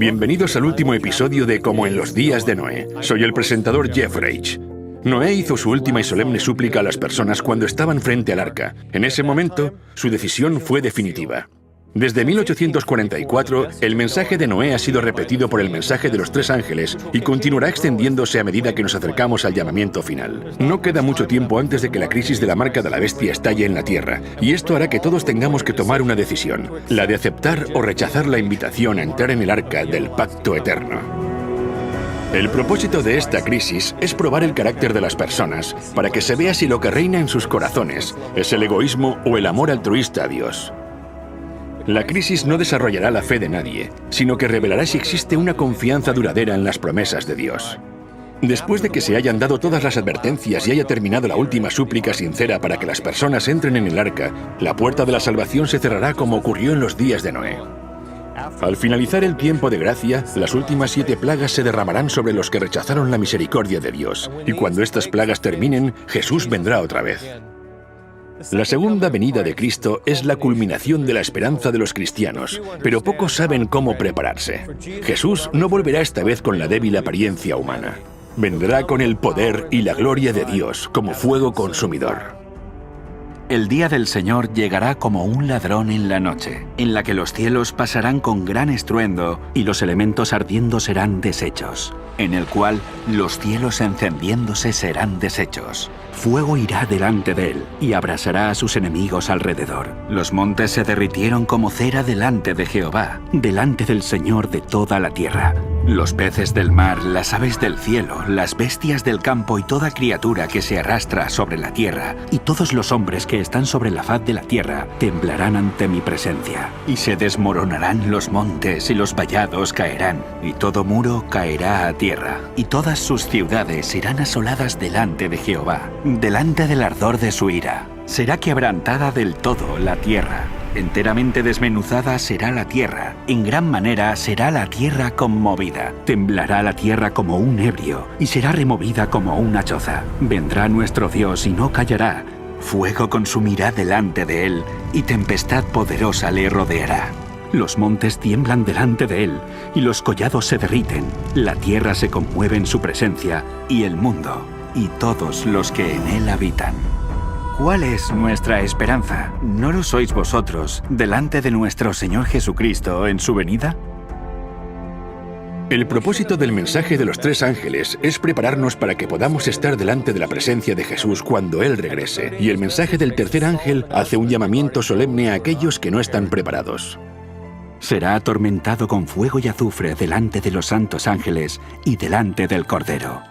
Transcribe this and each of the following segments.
Bienvenidos al último episodio de Como en los días de Noé. Soy el presentador Jeff Reich. Noé hizo su última y solemne súplica a las personas cuando estaban frente al arca. En ese momento, su decisión fue definitiva. Desde 1844, el mensaje de Noé ha sido repetido por el mensaje de los tres ángeles y continuará extendiéndose a medida que nos acercamos al llamamiento final. No queda mucho tiempo antes de que la crisis de la marca de la bestia estalle en la tierra, y esto hará que todos tengamos que tomar una decisión, la de aceptar o rechazar la invitación a entrar en el arca del pacto eterno. El propósito de esta crisis es probar el carácter de las personas, para que se vea si lo que reina en sus corazones es el egoísmo o el amor altruista a Dios. La crisis no desarrollará la fe de nadie, sino que revelará si existe una confianza duradera en las promesas de Dios. Después de que se hayan dado todas las advertencias y haya terminado la última súplica sincera para que las personas entren en el arca, la puerta de la salvación se cerrará como ocurrió en los días de Noé. Al finalizar el tiempo de gracia, las últimas 7 plagas se derramarán sobre los que rechazaron la misericordia de Dios, y cuando estas plagas terminen, Jesús vendrá otra vez. La segunda venida de Cristo es la culminación de la esperanza de los cristianos, pero pocos saben cómo prepararse. Jesús no volverá esta vez con la débil apariencia humana. Vendrá con el poder y la gloria de Dios como fuego consumidor. El día del Señor llegará como un ladrón en la noche, en la que los cielos pasarán con gran estruendo y los elementos ardiendo serán deshechos, en el cual los cielos encendiéndose serán deshechos. Fuego irá delante de él y abrasará a sus enemigos alrededor. Los montes se derritieron como cera delante de Jehová, delante del Señor de toda la tierra. Los peces del mar, las aves del cielo, las bestias del campo y toda criatura que se arrastra sobre la tierra, y todos los hombres que están sobre la faz de la tierra, temblarán ante mi presencia. Y se desmoronarán los montes y los vallados caerán, y todo muro caerá a tierra, y todas sus ciudades serán asoladas delante de Jehová, delante del ardor de su ira. Será quebrantada del todo la tierra. Enteramente desmenuzada será la tierra, en gran manera será la tierra conmovida. Temblará la tierra como un ebrio, y será removida como una choza. Vendrá nuestro Dios y no callará. Fuego consumirá delante de él, y tempestad poderosa le rodeará. Los montes tiemblan delante de él, y los collados se derriten. La tierra se conmueve en su presencia, y el mundo, y todos los que en él habitan. ¿Cuál es nuestra esperanza? ¿No lo sois vosotros delante de nuestro Señor Jesucristo en su venida? El propósito del mensaje de los tres ángeles es prepararnos para que podamos estar delante de la presencia de Jesús cuando Él regrese, y el mensaje del tercer ángel hace un llamamiento solemne a aquellos que no están preparados. Será atormentado con fuego y azufre delante de los santos ángeles y delante del Cordero.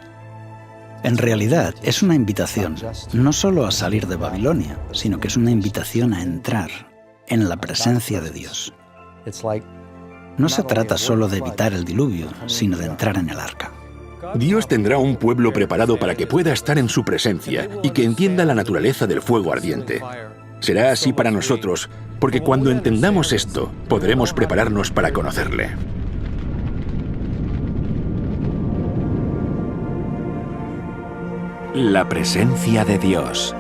En realidad, es una invitación, no solo a salir de Babilonia, sino que es una invitación a entrar en la presencia de Dios. No se trata solo de evitar el diluvio, sino de entrar en el arca. Dios tendrá un pueblo preparado para que pueda estar en su presencia y que entienda la naturaleza del fuego ardiente. Será así para nosotros, porque cuando entendamos esto, podremos prepararnos para conocerle. La presencia de Dios.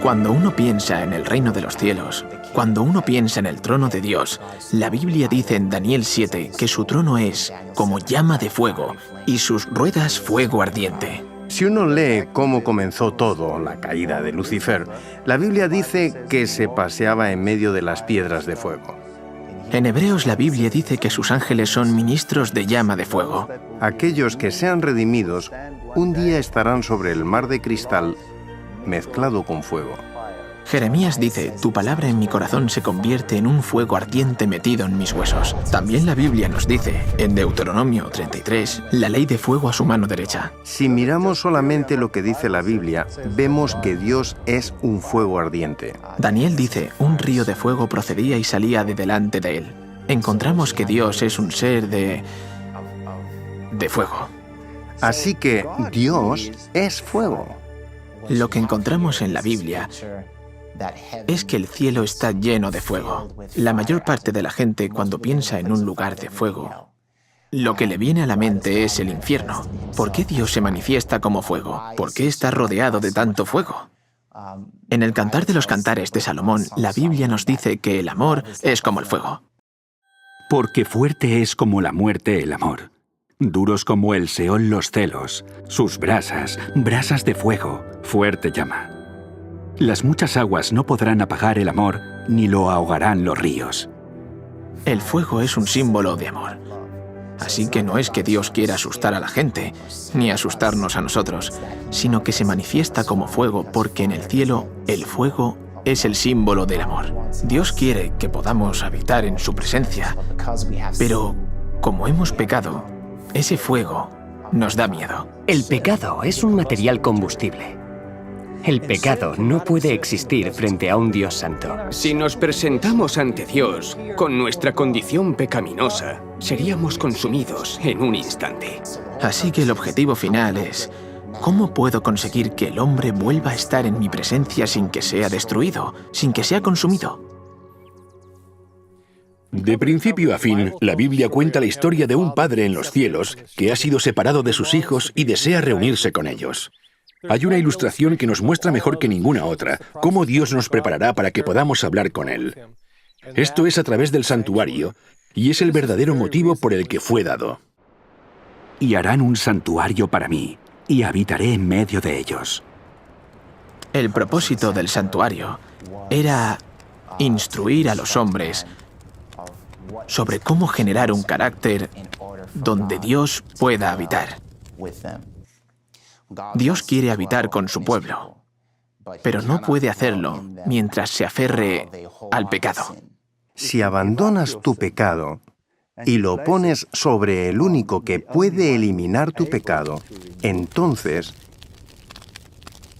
Cuando uno piensa en el reino de los cielos, cuando uno piensa en el trono de Dios, la Biblia dice en Daniel 7 que su trono es como llama de fuego y sus ruedas fuego ardiente. Si uno lee cómo comenzó todo, la caída de Lucifer, la Biblia dice que se paseaba en medio de las piedras de fuego. En Hebreos la Biblia dice que sus ángeles son ministros de llama de fuego. Aquellos que sean redimidos, un día estarán sobre el mar de cristal mezclado con fuego. Jeremías dice, tu palabra en mi corazón se convierte en un fuego ardiente metido en mis huesos. También la Biblia nos dice, en Deuteronomio 33, la ley de fuego a su mano derecha. Si miramos solamente lo que dice la Biblia, vemos que Dios es un fuego ardiente. Daniel dice, un río de fuego procedía y salía de delante de él. Encontramos que Dios es un ser de fuego. Así que Dios es fuego. Lo que encontramos en la Biblia es que el cielo está lleno de fuego. La mayor parte de la gente, cuando piensa en un lugar de fuego, lo que le viene a la mente es el infierno. ¿Por qué Dios se manifiesta como fuego? ¿Por qué está rodeado de tanto fuego? En el Cantar de los Cantares de Salomón, la Biblia nos dice que el amor es como el fuego. Porque fuerte es como la muerte el amor, duros como el Seol los celos, sus brasas, brasas de fuego, fuerte llama. Las muchas aguas no podrán apagar el amor, ni lo ahogarán los ríos. El fuego es un símbolo de amor. Así que no es que Dios quiera asustar a la gente, ni asustarnos a nosotros, sino que se manifiesta como fuego porque en el cielo el fuego es el símbolo del amor. Dios quiere que podamos habitar en su presencia, pero como hemos pecado, ese fuego nos da miedo. El pecado es un material combustible. El pecado no puede existir frente a un Dios santo. Si nos presentamos ante Dios con nuestra condición pecaminosa, seríamos consumidos en un instante. Así que el objetivo final es: ¿cómo puedo conseguir que el hombre vuelva a estar en mi presencia sin que sea destruido, sin que sea consumido? De principio a fin, la Biblia cuenta la historia de un padre en los cielos que ha sido separado de sus hijos y desea reunirse con ellos. Hay una ilustración que nos muestra mejor que ninguna otra cómo Dios nos preparará para que podamos hablar con Él. Esto es a través del santuario, y es el verdadero motivo por el que fue dado. Y harán un santuario para mí, y habitaré en medio de ellos. El propósito del santuario era instruir a los hombres sobre cómo generar un carácter donde Dios pueda habitar. Dios quiere habitar con su pueblo, pero no puede hacerlo mientras se aferre al pecado. Si abandonas tu pecado y lo pones sobre el único que puede eliminar tu pecado, entonces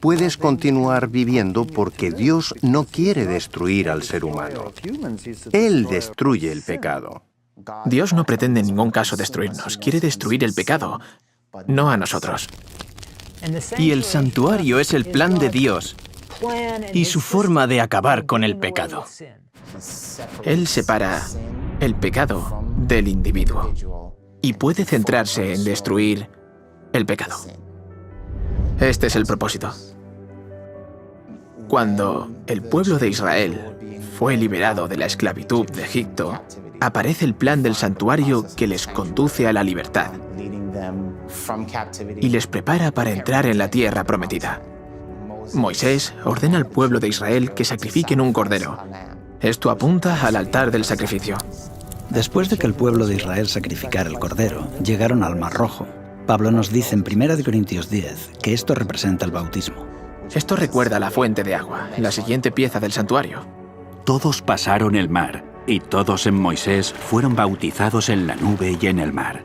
puedes continuar viviendo porque Dios no quiere destruir al ser humano. Él destruye el pecado. Dios no pretende en ningún caso destruirnos, quiere destruir el pecado, no a nosotros. Y el santuario es el plan de Dios y su forma de acabar con el pecado. Él separa el pecado del individuo y puede centrarse en destruir el pecado. Este es el propósito. Cuando el pueblo de Israel fue liberado de la esclavitud de Egipto, aparece el plan del santuario que les conduce a la libertad y les prepara para entrar en la tierra prometida. Moisés ordena al pueblo de Israel que sacrifiquen un cordero. Esto apunta al altar del sacrificio. Después de que el pueblo de Israel sacrificara el cordero, llegaron al Mar Rojo. Pablo nos dice en 1 Corintios 10 que esto representa el bautismo. Esto recuerda la fuente de agua, la siguiente pieza del santuario. Todos pasaron el mar, y todos en Moisés fueron bautizados en la nube y en el mar.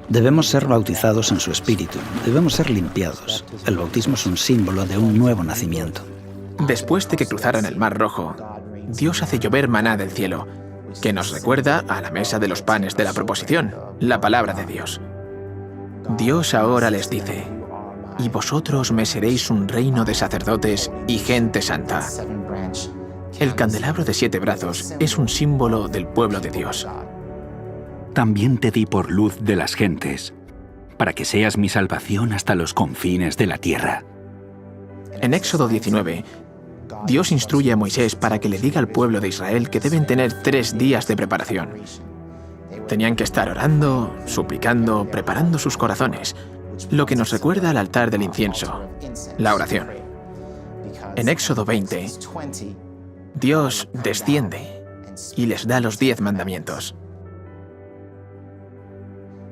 Debemos ser bautizados en su espíritu, debemos ser limpiados. El bautismo es un símbolo de un nuevo nacimiento. Después de que cruzaran el Mar Rojo, Dios hace llover maná del cielo, que nos recuerda a la mesa de los panes de la proposición, la palabra de Dios. Dios ahora les dice: y vosotros me seréis un reino de sacerdotes y gente santa. El candelabro de 7 brazos es un símbolo del pueblo de Dios. También te di por luz de las gentes, para que seas mi salvación hasta los confines de la tierra. En Éxodo 19, Dios instruye a Moisés para que le diga al pueblo de Israel que deben tener 3 días de preparación. Tenían que estar orando, suplicando, preparando sus corazones, lo que nos recuerda al altar del incienso, la oración. En Éxodo 20, Dios desciende y les da los 10 mandamientos.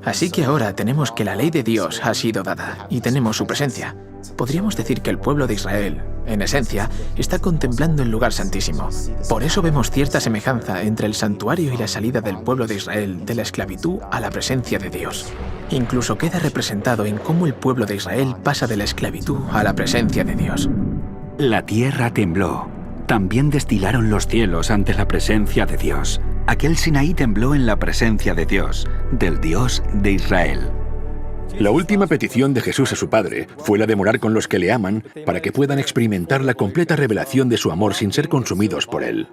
Así que ahora tenemos que la ley de Dios ha sido dada y tenemos su presencia. Podríamos decir que el pueblo de Israel, en esencia, está contemplando el lugar santísimo. Por eso vemos cierta semejanza entre el santuario y la salida del pueblo de Israel de la esclavitud a la presencia de Dios. Incluso queda representado en cómo el pueblo de Israel pasa de la esclavitud a la presencia de Dios. La tierra tembló. También destilaron los cielos ante la presencia de Dios. Aquel Sinaí tembló en la presencia de Dios, del Dios de Israel. La última petición de Jesús a su Padre fue la de morar con los que le aman para que puedan experimentar la completa revelación de su amor sin ser consumidos por él.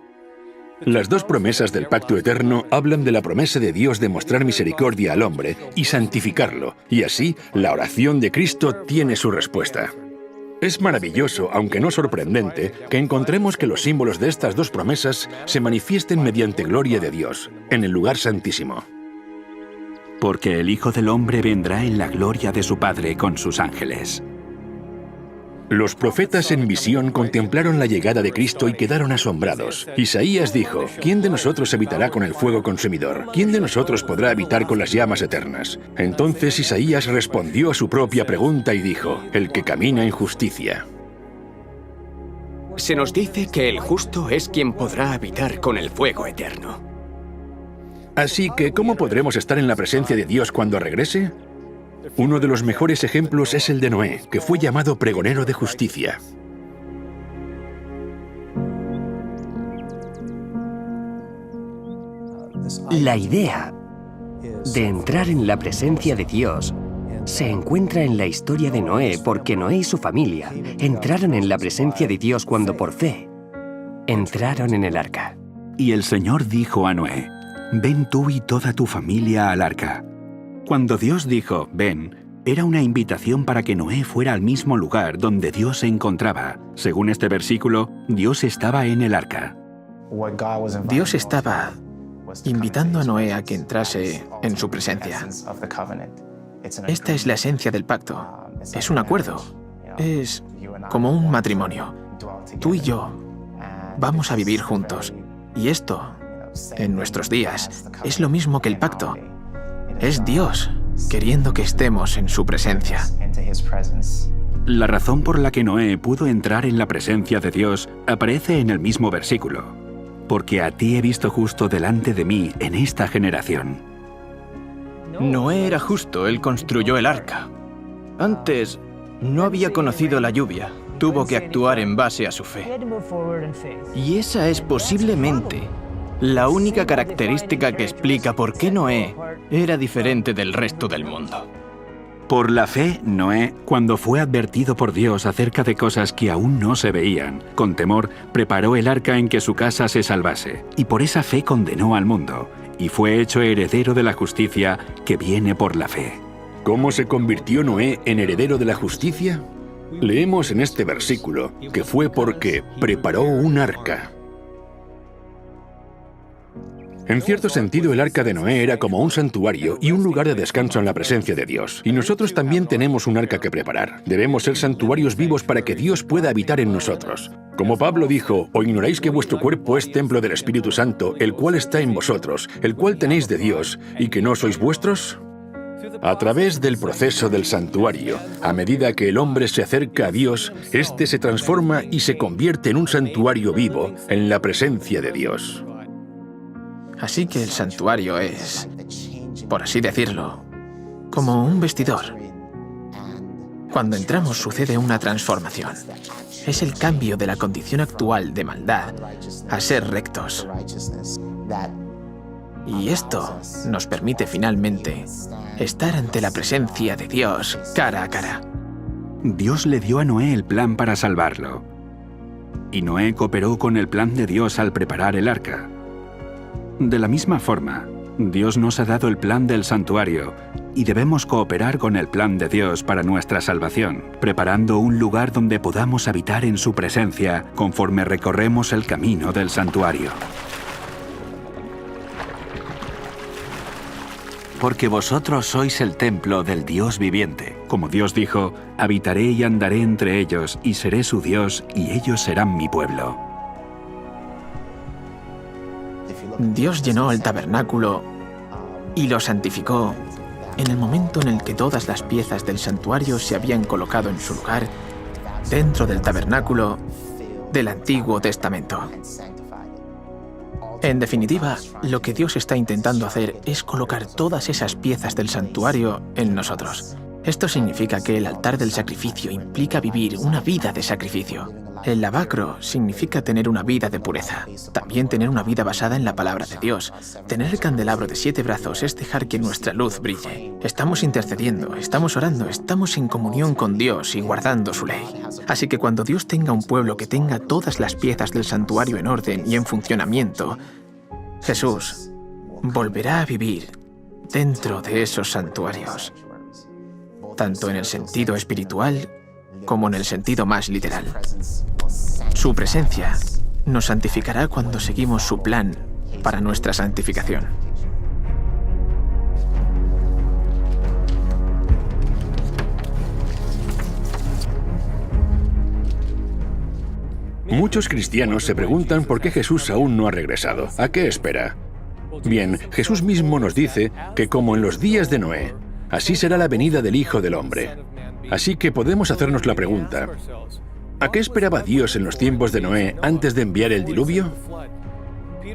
Las 2 promesas del pacto eterno hablan de la promesa de Dios de mostrar misericordia al hombre y santificarlo, y así la oración de Cristo tiene su respuesta. Es maravilloso, aunque no sorprendente, que encontremos que los símbolos de estas dos promesas se manifiesten mediante gloria de Dios, en el lugar santísimo. Porque el Hijo del Hombre vendrá en la gloria de su Padre con sus ángeles. Los profetas en visión contemplaron la llegada de Cristo y quedaron asombrados. Isaías dijo, ¿quién de nosotros habitará con el fuego consumidor? ¿Quién de nosotros podrá habitar con las llamas eternas? Entonces Isaías respondió a su propia pregunta y dijo, el que camina en justicia. Se nos dice que el justo es quien podrá habitar con el fuego eterno. Así que, ¿cómo podremos estar en la presencia de Dios cuando regrese? Uno de los mejores ejemplos es el de Noé, que fue llamado pregonero de justicia. La idea de entrar en la presencia de Dios se encuentra en la historia de Noé, porque Noé y su familia entraron en la presencia de Dios cuando por fe entraron en el arca. Y el Señor dijo a Noé, ven tú y toda tu familia al arca. Cuando Dios dijo, ven, era una invitación para que Noé fuera al mismo lugar donde Dios se encontraba. Según este versículo, Dios estaba en el arca. Dios estaba invitando a Noé a que entrase en su presencia. Esta es la esencia del pacto. Es un acuerdo. Es como un matrimonio. Tú y yo vamos a vivir juntos. Y esto, en nuestros días, es lo mismo que el pacto. Es Dios queriendo que estemos en su presencia. La razón por la que Noé pudo entrar en la presencia de Dios aparece en el mismo versículo. Porque a ti he visto justo delante de mí en esta generación. Noé era justo, él construyó el arca. Antes no había conocido la lluvia, tuvo que actuar en base a su fe. Y esa es posiblemente la única característica que explica por qué Noé era diferente del resto del mundo. Por la fe, Noé, cuando fue advertido por Dios acerca de cosas que aún no se veían, con temor, preparó el arca en que su casa se salvase, y por esa fe condenó al mundo, y fue hecho heredero de la justicia que viene por la fe. ¿Cómo se convirtió Noé en heredero de la justicia? Leemos en este versículo que fue porque preparó un arca. En cierto sentido, el arca de Noé era como un santuario y un lugar de descanso en la presencia de Dios. Y nosotros también tenemos un arca que preparar. Debemos ser santuarios vivos para que Dios pueda habitar en nosotros. Como Pablo dijo, ¿o ignoráis que vuestro cuerpo es templo del Espíritu Santo, el cual está en vosotros, el cual tenéis de Dios, y que no sois vuestros? A través del proceso del santuario, a medida que el hombre se acerca a Dios, éste se transforma y se convierte en un santuario vivo en la presencia de Dios. Así que el santuario es, por así decirlo, como un vestidor. Cuando entramos sucede una transformación. Es el cambio de la condición actual de maldad a ser rectos. Y esto nos permite finalmente estar ante la presencia de Dios cara a cara. Dios le dio a Noé el plan para salvarlo. Y Noé cooperó con el plan de Dios al preparar el arca. De la misma forma, Dios nos ha dado el plan del santuario y debemos cooperar con el plan de Dios para nuestra salvación, preparando un lugar donde podamos habitar en su presencia conforme recorremos el camino del santuario. Porque vosotros sois el templo del Dios viviente. Como Dios dijo, habitaré y andaré entre ellos y seré su Dios y ellos serán mi pueblo. Dios llenó el tabernáculo y lo santificó en el momento en el que todas las piezas del santuario se habían colocado en su lugar dentro del tabernáculo del Antiguo Testamento. En definitiva, lo que Dios está intentando hacer es colocar todas esas piezas del santuario en nosotros. Esto significa que el altar del sacrificio implica vivir una vida de sacrificio. El lavacro significa tener una vida de pureza. También tener una vida basada en la palabra de Dios. Tener el candelabro de 7 brazos es dejar que nuestra luz brille. Estamos intercediendo, estamos orando, estamos en comunión con Dios y guardando su ley. Así que cuando Dios tenga un pueblo que tenga todas las piezas del santuario en orden y en funcionamiento, Jesús volverá a vivir dentro de esos santuarios, tanto en el sentido espiritual como en el sentido más literal. Su presencia nos santificará cuando seguimos su plan para nuestra santificación. Muchos cristianos se preguntan por qué Jesús aún no ha regresado. ¿A qué espera? Bien, Jesús mismo nos dice que como en los días de Noé, así será la venida del Hijo del Hombre. Así que podemos hacernos la pregunta, ¿a qué esperaba Dios en los tiempos de Noé antes de enviar el diluvio?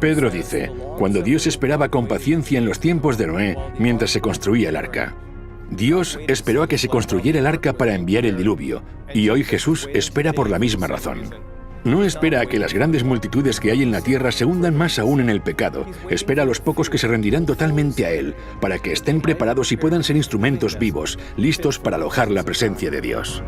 Pedro dice, cuando Dios esperaba con paciencia en los tiempos de Noé mientras se construía el arca. Dios esperó a que se construyera el arca para enviar el diluvio, y hoy Jesús espera por la misma razón. No espera a que las grandes multitudes que hay en la tierra se hundan más aún en el pecado. Espera a los pocos que se rendirán totalmente a Él, para que estén preparados y puedan ser instrumentos vivos, listos para alojar la presencia de Dios.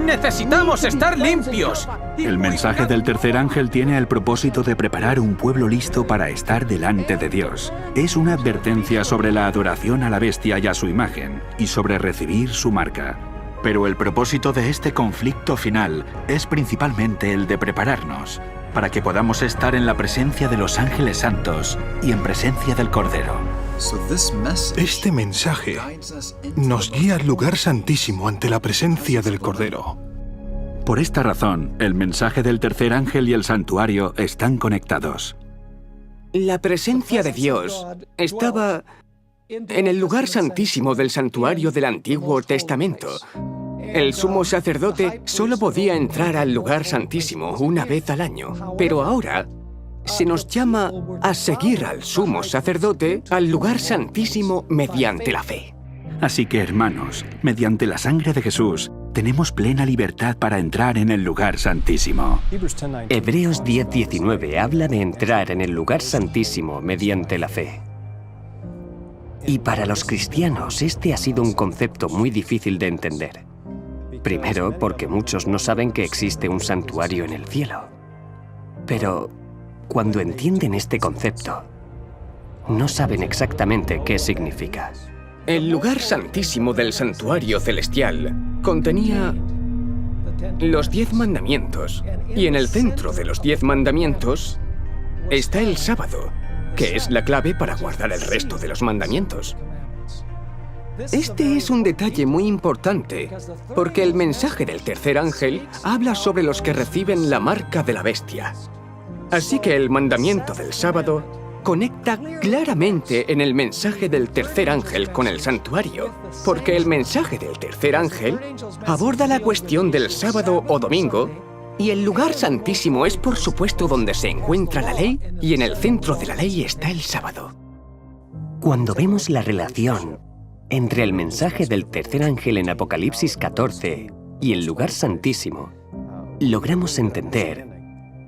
¡Necesitamos estar limpios! El mensaje del tercer ángel tiene el propósito de preparar un pueblo listo para estar delante de Dios. Es una advertencia sobre la adoración a la bestia y a su imagen, y sobre recibir su marca. Pero el propósito de este conflicto final es principalmente el de prepararnos, para que podamos estar en la presencia de los ángeles santos y en presencia del Cordero. Este mensaje nos guía al lugar santísimo ante la presencia del Cordero. Por esta razón, el mensaje del tercer ángel y el santuario están conectados. La presencia de Dios estaba en el lugar santísimo del santuario del Antiguo Testamento. El sumo sacerdote solo podía entrar al lugar santísimo una vez al año, pero ahora se nos llama a seguir al sumo sacerdote al lugar santísimo mediante la fe. Así que, hermanos, mediante la sangre de Jesús, tenemos plena libertad para entrar en el lugar santísimo. Hebreos 10:19 habla de entrar en el lugar santísimo mediante la fe. Y para los cristianos este ha sido un concepto muy difícil de entender. Primero, porque muchos no saben que existe un santuario en el cielo. Pero cuando entienden este concepto, no saben exactamente qué significa. El lugar santísimo del santuario celestial contenía los 10 mandamientos, y en el centro de los 10 mandamientos está el sábado, que es la clave para guardar el resto de los mandamientos. Este es un detalle muy importante, porque el mensaje del tercer ángel habla sobre los que reciben la marca de la bestia. Así que el mandamiento del sábado conecta claramente en el mensaje del tercer ángel con el santuario, porque el mensaje del tercer ángel aborda la cuestión del sábado o domingo, y el lugar santísimo es por supuesto donde se encuentra la ley, y en el centro de la ley está el sábado. Cuando vemos la relación entre el mensaje del tercer ángel en Apocalipsis 14 y el lugar santísimo, logramos entender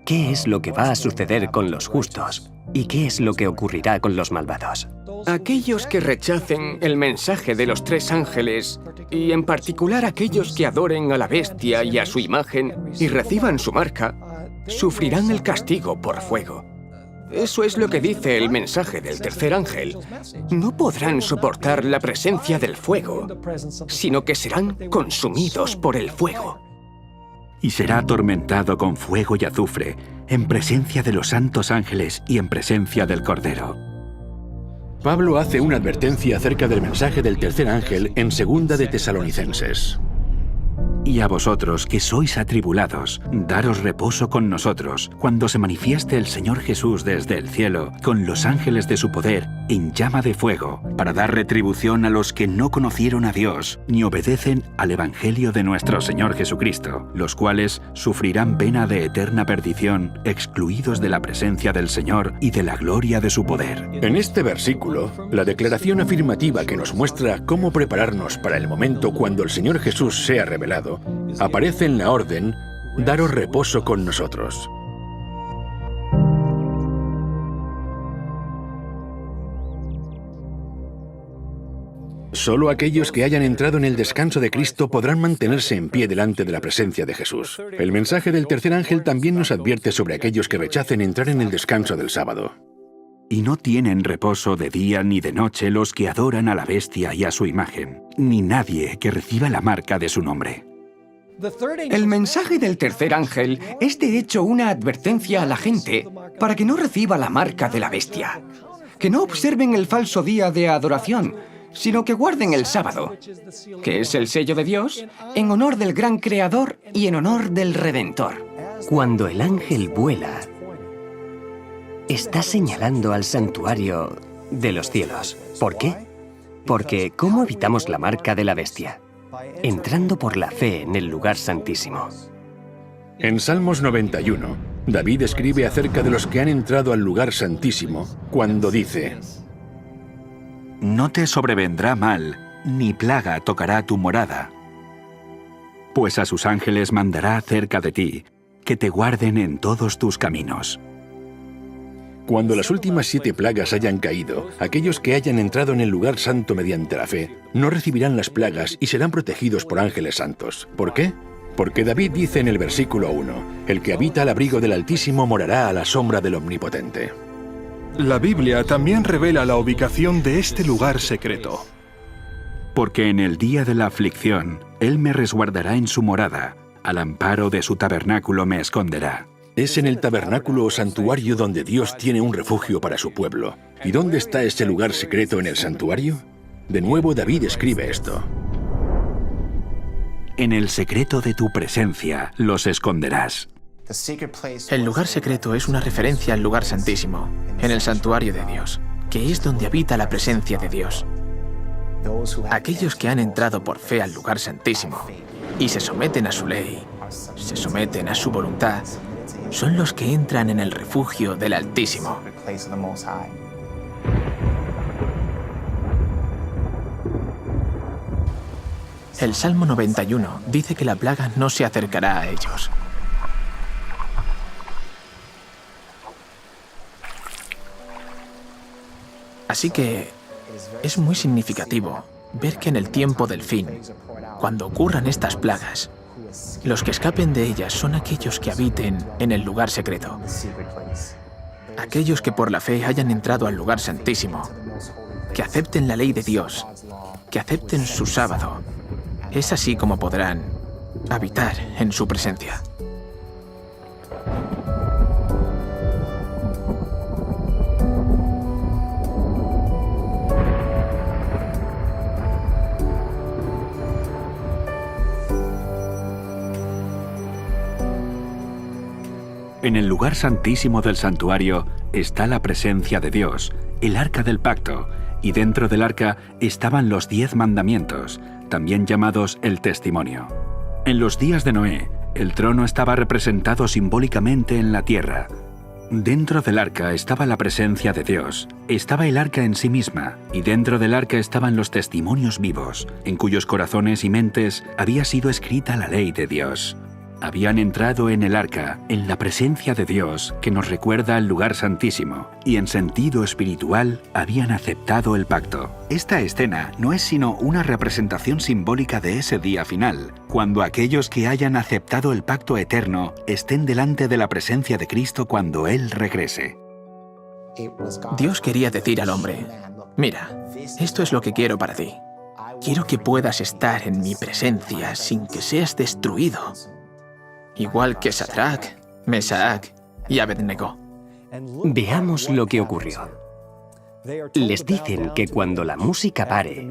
qué es lo que va a suceder con los justos y qué es lo que ocurrirá con los malvados. Aquellos que rechacen el mensaje de los 3 ángeles, y en particular aquellos que adoren a la bestia y a su imagen y reciban su marca, sufrirán el castigo por fuego. Eso es lo que dice el mensaje del tercer ángel. No podrán soportar la presencia del fuego, sino que serán consumidos por el fuego. Y será atormentado con fuego y azufre, en presencia de los santos ángeles y en presencia del Cordero. Pablo hace una advertencia acerca del mensaje del tercer ángel en 2 de Tesalonicenses. Y a vosotros que sois atribulados, daros reposo con nosotros, cuando se manifieste el Señor Jesús desde el cielo, con los ángeles de su poder, en llama de fuego, para dar retribución a los que no conocieron a Dios, ni obedecen al Evangelio de nuestro Señor Jesucristo, los cuales sufrirán pena de eterna perdición, excluidos de la presencia del Señor y de la gloria de su poder. En este versículo, la declaración afirmativa que nos muestra cómo prepararnos para el momento cuando el Señor Jesús sea revelado, aparece en la orden, daros reposo con nosotros. Solo aquellos que hayan entrado en el descanso de Cristo podrán mantenerse en pie delante de la presencia de Jesús. El mensaje del tercer ángel también nos advierte sobre aquellos que rechacen entrar en el descanso del sábado. Y no tienen reposo de día ni de noche los que adoran a la bestia y a su imagen, ni nadie que reciba la marca de su nombre. El mensaje del tercer ángel es de hecho una advertencia a la gente para que no reciba la marca de la bestia, que no observen el falso día de adoración, sino que guarden el sábado, que es el sello de Dios, en honor del gran Creador y en honor del Redentor. Cuando el ángel vuela, está señalando al santuario de los cielos. ¿Por qué? Porque ¿cómo evitamos la marca de la bestia? Entrando por la fe en el lugar santísimo. En Salmos 91, David escribe acerca de los que han entrado al lugar santísimo cuando dice: No te sobrevendrá mal, ni plaga tocará tu morada. Pues a sus ángeles mandará cerca de ti, que te guarden en todos tus caminos. Cuando las últimas 7 plagas hayan caído, aquellos que hayan entrado en el lugar santo mediante la fe, no recibirán las plagas y serán protegidos por ángeles santos. ¿Por qué? Porque David dice en el versículo 1, «El que habita al abrigo del Altísimo morará a la sombra del Omnipotente». La Biblia también revela la ubicación de este lugar secreto. Porque en el día de la aflicción, Él me resguardará en su morada, al amparo de su tabernáculo me esconderá. Es en el tabernáculo o santuario donde Dios tiene un refugio para su pueblo. ¿Y dónde está ese lugar secreto en el santuario? De nuevo David escribe esto: En el secreto de tu presencia los esconderás. El lugar secreto es una referencia al lugar santísimo, en el santuario de Dios, que es donde habita la presencia de Dios. Aquellos que han entrado por fe al lugar santísimo y se someten a su ley, se someten a su voluntad, son los que entran en el refugio del Altísimo. El Salmo 91 dice que la plaga no se acercará a ellos. Así que es muy significativo ver que en el tiempo del fin, cuando ocurran estas plagas, los que escapen de ellas son aquellos que habiten en el lugar secreto. Aquellos que por la fe hayan entrado al lugar santísimo, que acepten la ley de Dios, que acepten su sábado. Es así como podrán habitar en su presencia. En el lugar santísimo del santuario está la presencia de Dios, el arca del pacto, y dentro del arca estaban los 10 mandamientos, también llamados el testimonio. En los días de Noé, el trono estaba representado simbólicamente en la tierra. Dentro del arca estaba la presencia de Dios, estaba el arca en sí misma, y dentro del arca estaban los testimonios vivos, en cuyos corazones y mentes había sido escrita la ley de Dios. Habían entrado en el arca, en la presencia de Dios, que nos recuerda al lugar santísimo, y en sentido espiritual habían aceptado el pacto. Esta escena no es sino una representación simbólica de ese día final, cuando aquellos que hayan aceptado el pacto eterno estén delante de la presencia de Cristo cuando Él regrese. Dios quería decir al hombre: mira, esto es lo que quiero para ti. Quiero que puedas estar en mi presencia sin que seas destruido. Igual que Sadrach, Mesach y Abednego. Veamos lo que ocurrió. Les dicen que cuando la música pare,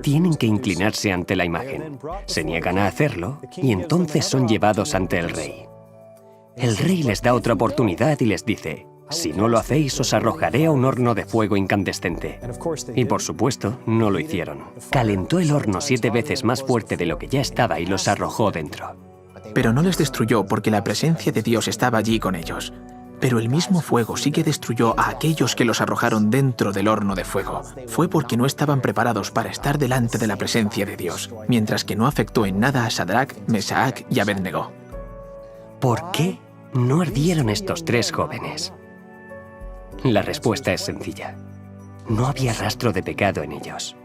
tienen que inclinarse ante la imagen. Se niegan a hacerlo y entonces son llevados ante el rey. El rey les da otra oportunidad y les dice: si no lo hacéis, os arrojaré a un horno de fuego incandescente. Y por supuesto, no lo hicieron. Calentó el horno 7 veces más fuerte de lo que ya estaba y los arrojó dentro. Pero no les destruyó porque la presencia de Dios estaba allí con ellos. Pero el mismo fuego sí que destruyó a aquellos que los arrojaron dentro del horno de fuego. Fue porque no estaban preparados para estar delante de la presencia de Dios, mientras que no afectó en nada a Sadrach, Mesach y Abednego. ¿Por qué no ardieron estos 3 jóvenes? La respuesta es sencilla. No había rastro de pecado en ellos.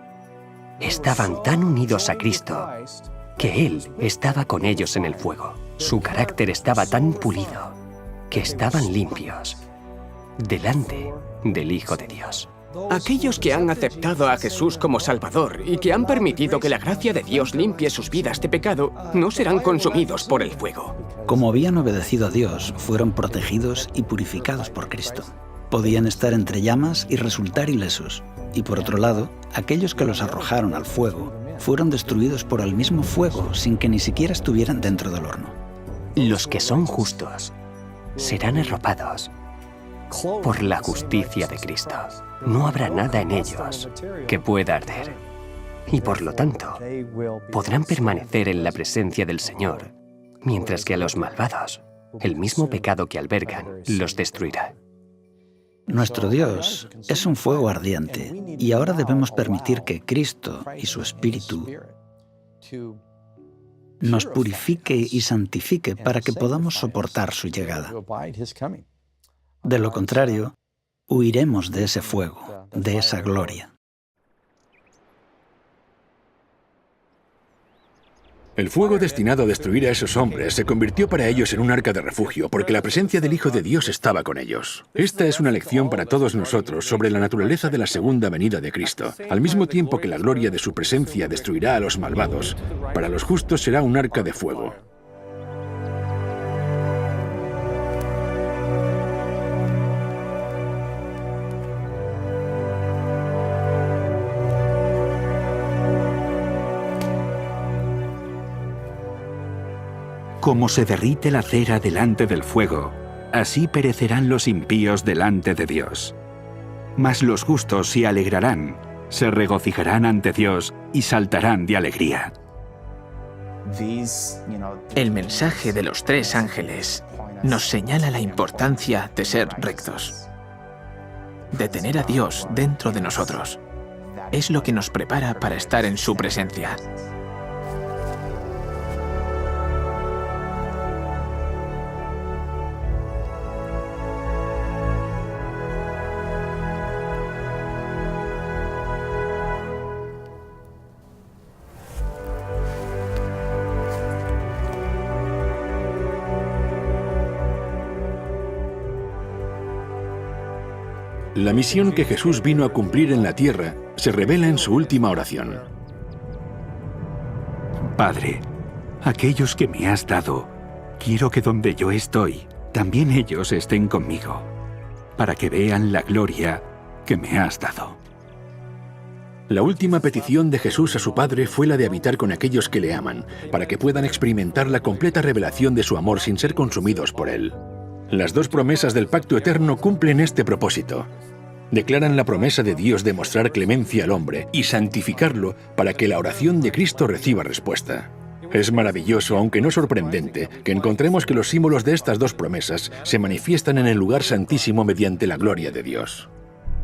Estaban tan unidos a Cristo que Él estaba con ellos en el fuego. Su carácter estaba tan pulido que estaban limpios. delante del Hijo de Dios. Aquellos que han aceptado a Jesús como Salvador y que han permitido que la gracia de Dios limpie sus vidas de pecado, no serán consumidos por el fuego. Como habían obedecido a Dios, fueron protegidos y purificados por Cristo. Podían estar entre llamas y resultar ilesos. Y por otro lado, aquellos que los arrojaron al fuego fueron destruidos por el mismo fuego sin que ni siquiera estuvieran dentro del horno. Los que son justos serán arropados por la justicia de Cristo. No habrá nada en ellos que pueda arder. Y por lo tanto, podrán permanecer en la presencia del Señor, mientras que a los malvados, el mismo pecado que albergan los destruirá. Nuestro Dios es un fuego ardiente y ahora debemos permitir que Cristo y su Espíritu nos purifique y santifique para que podamos soportar su llegada. De lo contrario, huiremos de ese fuego, de esa gloria. El fuego destinado a destruir a esos hombres se convirtió para ellos en un arca de refugio, porque la presencia del Hijo de Dios estaba con ellos. Esta es una lección para todos nosotros sobre la naturaleza de la segunda venida de Cristo. Al mismo tiempo que la gloria de su presencia destruirá a los malvados, para los justos será un arca de fuego. Como se derrite la cera delante del fuego, así perecerán los impíos delante de Dios. Mas los justos se alegrarán, se regocijarán ante Dios y saltarán de alegría. El mensaje de los 3 ángeles nos señala la importancia de ser rectos, de tener a Dios dentro de nosotros. Es lo que nos prepara para estar en su presencia. La misión que Jesús vino a cumplir en la tierra se revela en su última oración. Padre, aquellos que me has dado, quiero que donde yo estoy, también ellos estén conmigo, para que vean la gloria que me has dado. La última petición de Jesús a su Padre fue la de habitar con aquellos que le aman, para que puedan experimentar la completa revelación de su amor sin ser consumidos por él. Las 2 promesas del pacto eterno cumplen este propósito. Declaran la promesa de Dios de mostrar clemencia al hombre y santificarlo para que la oración de Cristo reciba respuesta. Es maravilloso, aunque no sorprendente, que encontremos que los símbolos de estas 2 promesas se manifiestan en el lugar santísimo mediante la gloria de Dios.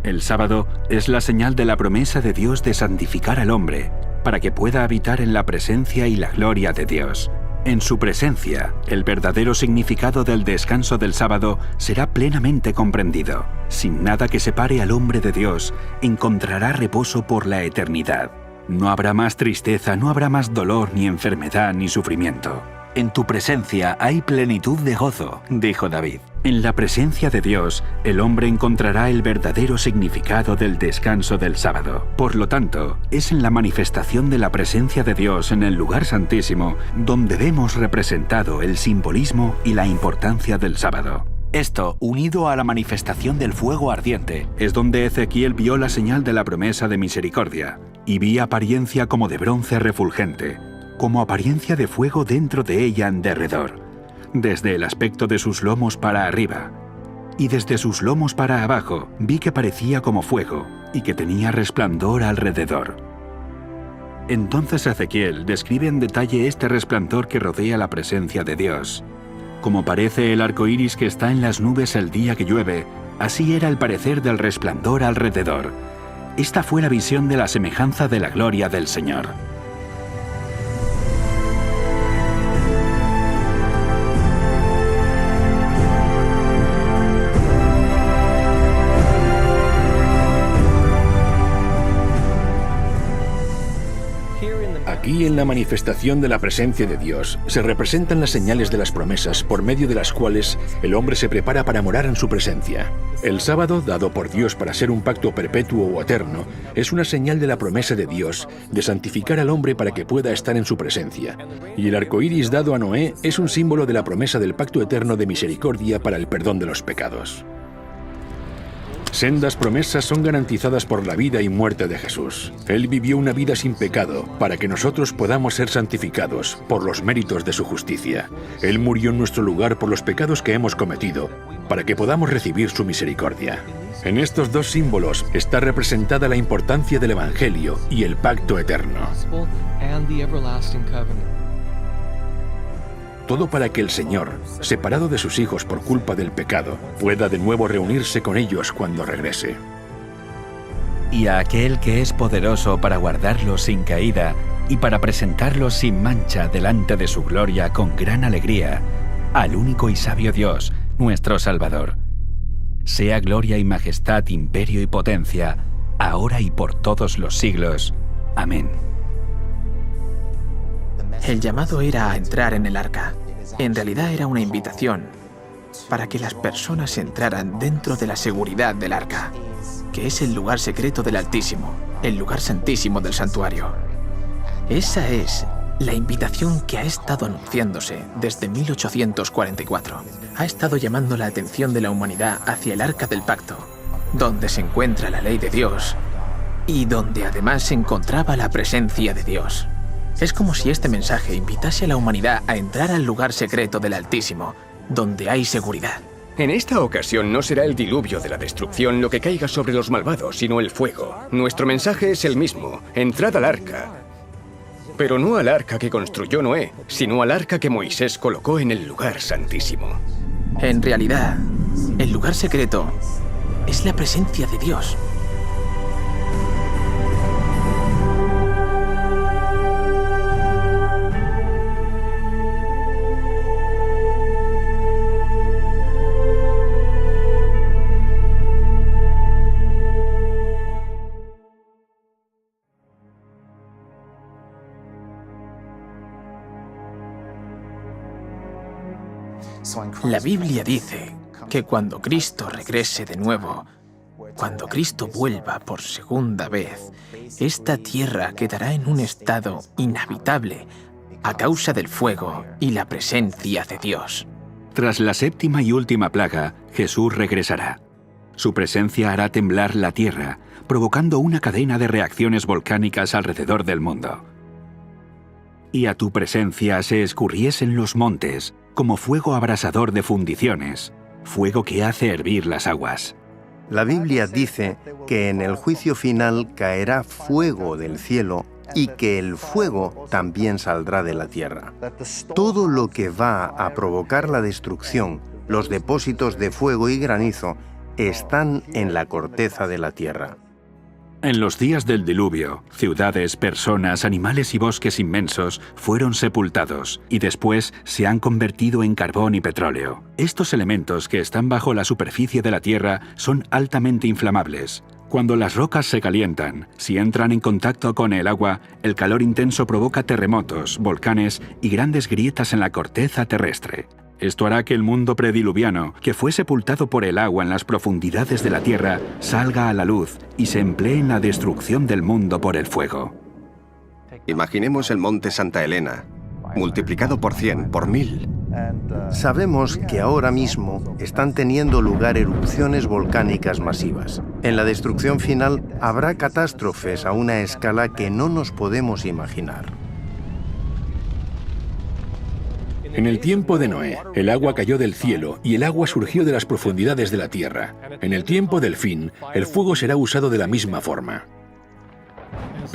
El sábado es la señal de la promesa de Dios de santificar al hombre, para que pueda habitar en la presencia y la gloria de Dios. En su presencia, el verdadero significado del descanso del sábado será plenamente comprendido. Sin nada que separe al hombre de Dios, encontrará reposo por la eternidad. No habrá más tristeza, no habrá más dolor, ni enfermedad, ni sufrimiento. En tu presencia hay plenitud de gozo, dijo David. En la presencia de Dios, el hombre encontrará el verdadero significado del descanso del sábado. Por lo tanto, es en la manifestación de la presencia de Dios en el lugar santísimo donde vemos representado el simbolismo y la importancia del sábado. Esto, unido a la manifestación del fuego ardiente, es donde Ezequiel vio la señal de la promesa de misericordia, y vi apariencia como de bronce refulgente, como apariencia de fuego dentro de ella en derredor, desde el aspecto de sus lomos para arriba, y desde sus lomos para abajo vi que parecía como fuego, y que tenía resplandor alrededor. Entonces Ezequiel describe en detalle este resplandor que rodea la presencia de Dios. Como parece el arco iris que está en las nubes el día que llueve, así era el parecer del resplandor alrededor. Esta fue la visión de la semejanza de la gloria del Señor. Aquí, en la manifestación de la presencia de Dios, se representan las señales de las promesas por medio de las cuales el hombre se prepara para morar en su presencia. El sábado, dado por Dios para ser un pacto perpetuo o eterno, es una señal de la promesa de Dios de santificar al hombre para que pueda estar en su presencia. Y el arco iris dado a Noé es un símbolo de la promesa del pacto eterno de misericordia para el perdón de los pecados. Sendas promesas son garantizadas por la vida y muerte de Jesús. Él vivió una vida sin pecado para que nosotros podamos ser santificados por los méritos de su justicia. Él murió en nuestro lugar por los pecados que hemos cometido para que podamos recibir su misericordia. En estos dos símbolos está representada la importancia del Evangelio y el pacto eterno. Todo para que el Señor, separado de sus hijos por culpa del pecado, pueda de nuevo reunirse con ellos cuando regrese. Y a aquel que es poderoso para guardarlos sin caída y para presentarlos sin mancha delante de su gloria con gran alegría, al único y sabio Dios, nuestro Salvador. Sea gloria y majestad, imperio y potencia, ahora y por todos los siglos. Amén. El llamado era a entrar en el arca. En realidad era una invitación para que las personas entraran dentro de la seguridad del arca, que es el lugar secreto del Altísimo, el lugar santísimo del santuario. Esa es la invitación que ha estado anunciándose desde 1844. Ha estado llamando la atención de la humanidad hacia el arca del pacto, donde se encuentra la ley de Dios y donde además se encontraba la presencia de Dios. Es como si este mensaje invitase a la humanidad a entrar al lugar secreto del Altísimo, donde hay seguridad. En esta ocasión no será el diluvio de la destrucción lo que caiga sobre los malvados, sino el fuego. Nuestro mensaje es el mismo: entrad al arca. Pero no al arca que construyó Noé, sino al arca que Moisés colocó en el lugar santísimo. En realidad, el lugar secreto es la presencia de Dios. La Biblia dice que cuando Cristo regrese de nuevo, cuando Cristo vuelva por segunda vez, esta tierra quedará en un estado inhabitable a causa del fuego y la presencia de Dios. Tras la séptima y última plaga, Jesús regresará. Su presencia hará temblar la tierra, provocando una cadena de reacciones volcánicas alrededor del mundo. Y a tu presencia se escurriesen los montes, como fuego abrasador de fundiciones, fuego que hace hervir las aguas. La Biblia dice que en el juicio final caerá fuego del cielo y que el fuego también saldrá de la tierra. Todo lo que va a provocar la destrucción, los depósitos de fuego y granizo, están en la corteza de la tierra. En los días del diluvio, ciudades, personas, animales y bosques inmensos fueron sepultados y después se han convertido en carbón y petróleo. Estos elementos que están bajo la superficie de la Tierra son altamente inflamables. Cuando las rocas se calientan, si entran en contacto con el agua, el calor intenso provoca terremotos, volcanes y grandes grietas en la corteza terrestre. Esto hará que el mundo prediluviano, que fue sepultado por el agua en las profundidades de la tierra, salga a la luz y se emplee en la destrucción del mundo por el fuego. Imaginemos el monte Santa Elena, multiplicado por 100, por 1000. Sabemos que ahora mismo están teniendo lugar erupciones volcánicas masivas. En la destrucción final habrá catástrofes a una escala que no nos podemos imaginar. En el tiempo de Noé, el agua cayó del cielo y el agua surgió de las profundidades de la tierra. En el tiempo del fin, el fuego será usado de la misma forma.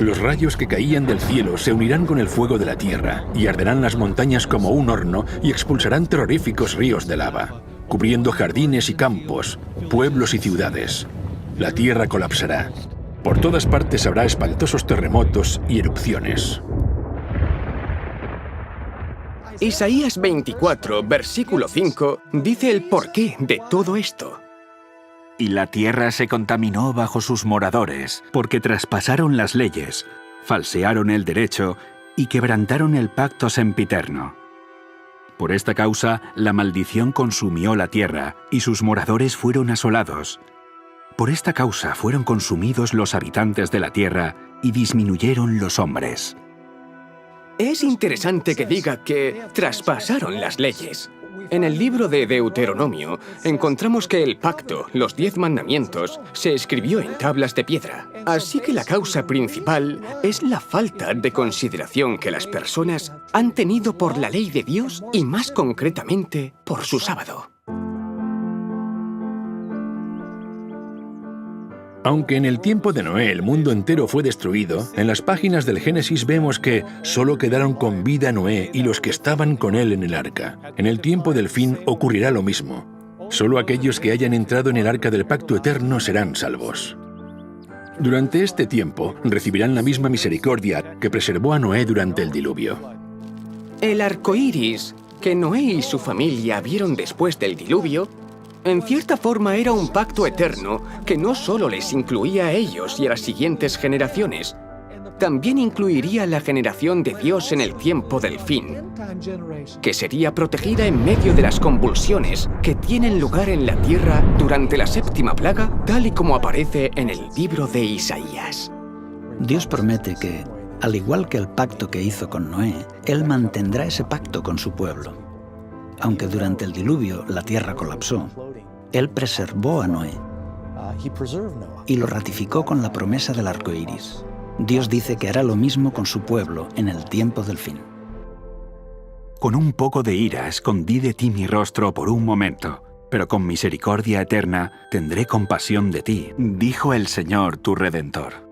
Los rayos que caían del cielo se unirán con el fuego de la tierra y arderán las montañas como un horno y expulsarán terroríficos ríos de lava, cubriendo jardines y campos, pueblos y ciudades. La tierra colapsará. Por todas partes habrá espantosos terremotos y erupciones. Isaías 24, versículo 5, dice el porqué de todo esto. Y la tierra se contaminó bajo sus moradores, porque traspasaron las leyes, falsearon el derecho y quebrantaron el pacto sempiterno. Por esta causa, la maldición consumió la tierra, y sus moradores fueron asolados. Por esta causa fueron consumidos los habitantes de la tierra, y disminuyeron los hombres. Es interesante que diga que traspasaron las leyes. En el libro de Deuteronomio encontramos que el pacto, los 10 mandamientos, se escribió en tablas de piedra. Así que la causa principal es la falta de consideración que las personas han tenido por la ley de Dios y más concretamente por su sábado. Aunque en el tiempo de Noé el mundo entero fue destruido, en las páginas del Génesis vemos que solo quedaron con vida Noé y los que estaban con él en el arca. En el tiempo del fin ocurrirá lo mismo. Solo aquellos que hayan entrado en el arca del pacto eterno serán salvos. Durante este tiempo recibirán la misma misericordia que preservó a Noé durante el diluvio. El arco iris que Noé y su familia vieron después del diluvio, en cierta forma era un pacto eterno que no solo les incluía a ellos y a las siguientes generaciones, también incluiría a la generación de Dios en el tiempo del fin, que sería protegida en medio de las convulsiones que tienen lugar en la tierra durante la 7ª plaga, tal y como aparece en el libro de Isaías. Dios promete que, al igual que el pacto que hizo con Noé, Él mantendrá ese pacto con su pueblo. Aunque durante el diluvio la tierra colapsó, Él preservó a Noé y lo ratificó con la promesa del arco iris. Dios dice que hará lo mismo con su pueblo en el tiempo del fin. Con un poco de ira escondí de ti mi rostro por un momento, pero con misericordia eterna tendré compasión de ti, dijo el Señor tu Redentor.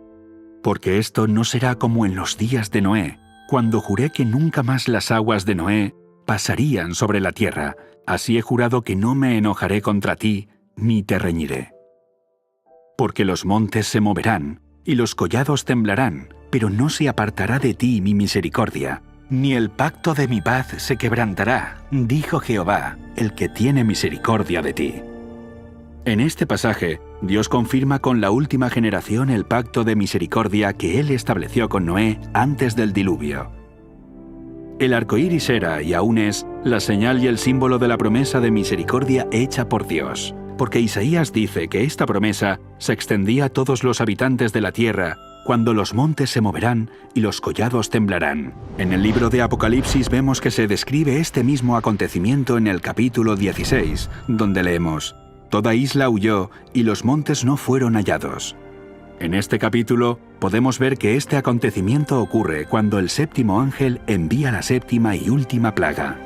Porque esto no será como en los días de Noé, cuando juré que nunca más las aguas de Noé pasarían sobre la tierra. Así he jurado que no me enojaré contra ti, ni te reñiré. Porque los montes se moverán, y los collados temblarán, pero no se apartará de ti mi misericordia, ni el pacto de mi paz se quebrantará, dijo Jehová, el que tiene misericordia de ti. En este pasaje, Dios confirma con la última generación el pacto de misericordia que Él estableció con Noé antes del diluvio. El arco iris era, y aún es, la señal y el símbolo de la promesa de misericordia hecha por Dios, porque Isaías dice que esta promesa se extendía a todos los habitantes de la tierra, cuando los montes se moverán y los collados temblarán. En el libro de Apocalipsis vemos que se describe este mismo acontecimiento en el capítulo 16, donde leemos: «Toda isla huyó y los montes no fueron hallados». En este capítulo podemos ver que este acontecimiento ocurre cuando el 7º ángel envía la 7ª y última plaga.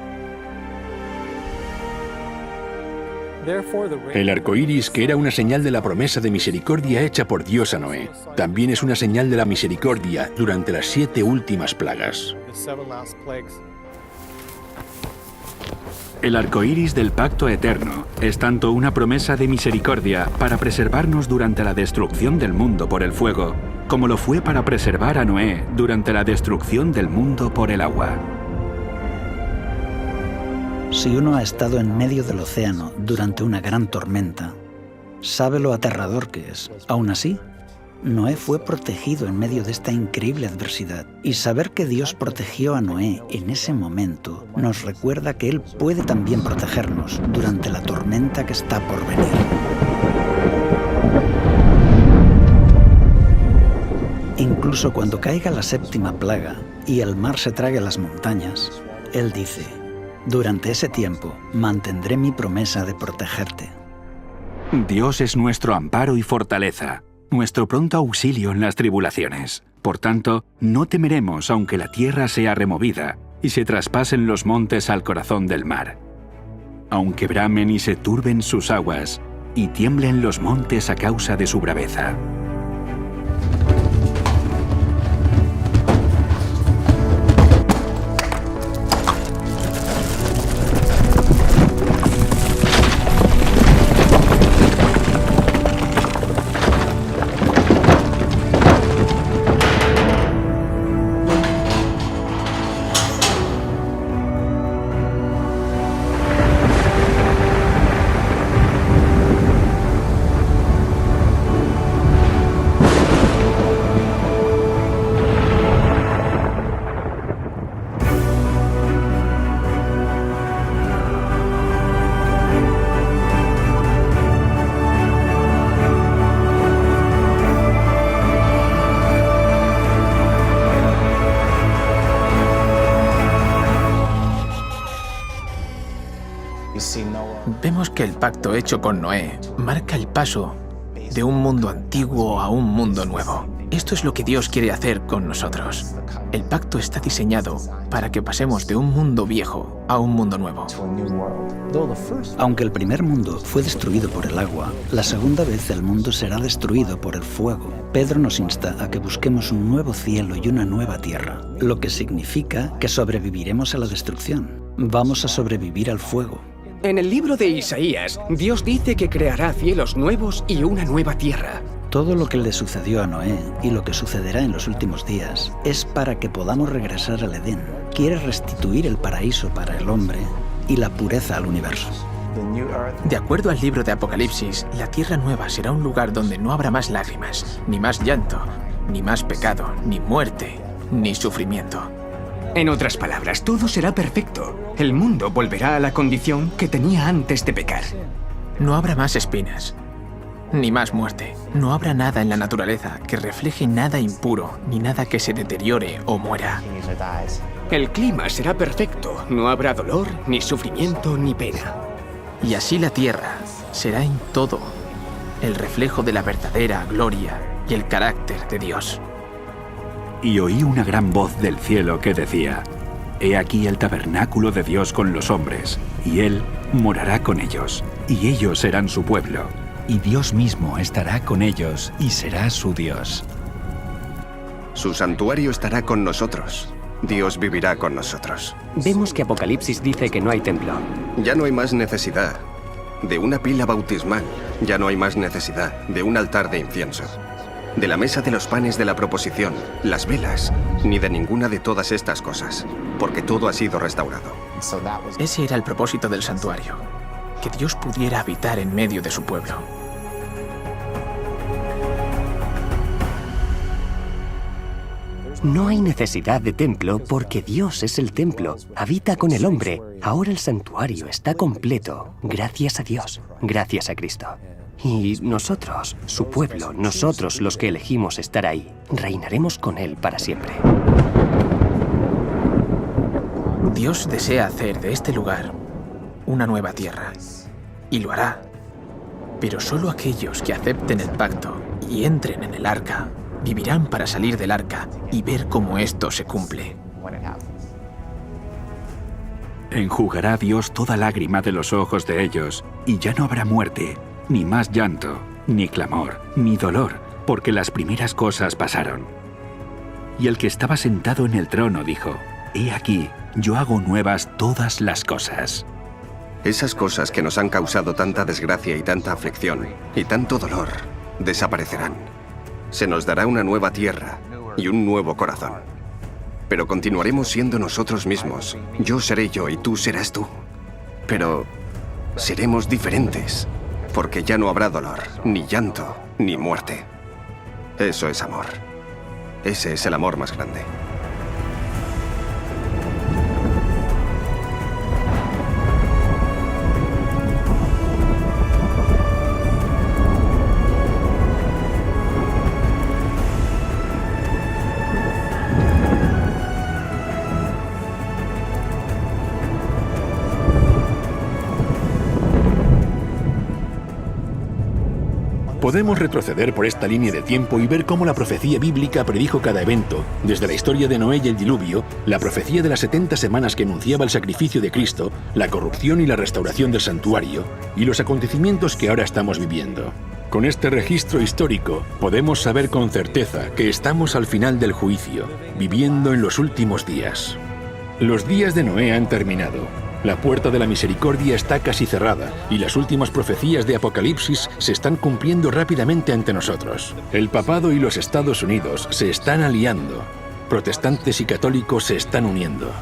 El arco iris, que era una señal de la promesa de misericordia hecha por Dios a Noé, también es una señal de la misericordia durante las 7 últimas plagas. El arco iris del pacto eterno es tanto una promesa de misericordia para preservarnos durante la destrucción del mundo por el fuego, como lo fue para preservar a Noé durante la destrucción del mundo por el agua. Si uno ha estado en medio del océano durante una gran tormenta, sabe lo aterrador que es. Aún así, Noé fue protegido en medio de esta increíble adversidad. Y saber que Dios protegió a Noé en ese momento nos recuerda que Él puede también protegernos durante la tormenta que está por venir. Incluso cuando caiga la 7ª plaga y el mar se trague las montañas, Él dice: «Durante ese tiempo mantendré mi promesa de protegerte». Dios es nuestro amparo y fortaleza, nuestro pronto auxilio en las tribulaciones. Por tanto, no temeremos aunque la tierra sea removida y se traspasen los montes al corazón del mar. Aunque bramen y se turben sus aguas, y tiemblen los montes a causa de su braveza. Vemos que el pacto hecho con Noé marca el paso de un mundo antiguo a un mundo nuevo. Esto es lo que Dios quiere hacer con nosotros. El pacto está diseñado para que pasemos de un mundo viejo a un mundo nuevo. Aunque el primer mundo fue destruido por el agua, la segunda vez el mundo será destruido por el fuego. Pedro nos insta a que busquemos un nuevo cielo y una nueva tierra, lo que significa que sobreviviremos a la destrucción. Vamos a sobrevivir al fuego. En el libro de Isaías, Dios dice que creará cielos nuevos y una nueva tierra. Todo lo que le sucedió a Noé y lo que sucederá en los últimos días es para que podamos regresar al Edén. Quiere restituir el paraíso para el hombre y la pureza al universo. De acuerdo al libro de Apocalipsis, la tierra nueva será un lugar donde no habrá más lágrimas, ni más llanto, ni más pecado, ni muerte, ni sufrimiento. En otras palabras, todo será perfecto. El mundo volverá a la condición que tenía antes de pecar. No habrá más espinas, ni más muerte. No habrá nada en la naturaleza que refleje nada impuro, ni nada que se deteriore o muera. El clima será perfecto. No habrá dolor, ni sufrimiento, ni pena. Y así la tierra será en todo el reflejo de la verdadera gloria y el carácter de Dios. Y oí una gran voz del cielo que decía: He aquí el tabernáculo de Dios con los hombres, y Él morará con ellos, y ellos serán su pueblo, y Dios mismo estará con ellos y será su Dios. Su santuario estará con nosotros. Dios vivirá con nosotros. Vemos que Apocalipsis dice que no hay templo. Ya no hay más necesidad de una pila bautismal. Ya no hay más necesidad de un altar de incienso, de la mesa de los panes de la proposición, las velas, ni de ninguna de todas estas cosas, porque todo ha sido restaurado. Ese era el propósito del santuario, que Dios pudiera habitar en medio de su pueblo. No hay necesidad de templo porque Dios es el templo, habita con el hombre. Ahora el santuario está completo, gracias a Dios, gracias a Cristo. Y nosotros, su pueblo, nosotros los que elegimos estar ahí, reinaremos con Él para siempre. Dios desea hacer de este lugar una nueva tierra, y lo hará. Pero solo aquellos que acepten el pacto y entren en el arca vivirán para salir del arca y ver cómo esto se cumple. Enjugará Dios toda lágrima de los ojos de ellos, y ya no habrá muerte, ni más llanto, ni clamor, ni dolor, porque las primeras cosas pasaron. Y el que estaba sentado en el trono dijo: He aquí, yo hago nuevas todas las cosas. Esas cosas que nos han causado tanta desgracia y tanta aflicción y tanto dolor desaparecerán. Se nos dará una nueva tierra y un nuevo corazón. Pero continuaremos siendo nosotros mismos. Yo seré yo y tú serás tú. Pero seremos diferentes, porque ya no habrá dolor, ni llanto, ni muerte. Eso es amor. Ese es el amor más grande. Podemos retroceder por esta línea de tiempo y ver cómo la profecía bíblica predijo cada evento, desde la historia de Noé y el diluvio, la profecía de las 70 semanas que anunciaba el sacrificio de Cristo, la corrupción y la restauración del santuario, y los acontecimientos que ahora estamos viviendo. Con este registro histórico, podemos saber con certeza que estamos al final del juicio, viviendo en los últimos días. Los días de Noé han terminado. La puerta de la misericordia está casi cerrada y las últimas profecías de Apocalipsis se están cumpliendo rápidamente ante nosotros. El papado y los Estados Unidos se están aliando. Protestantes y católicos se están uniendo.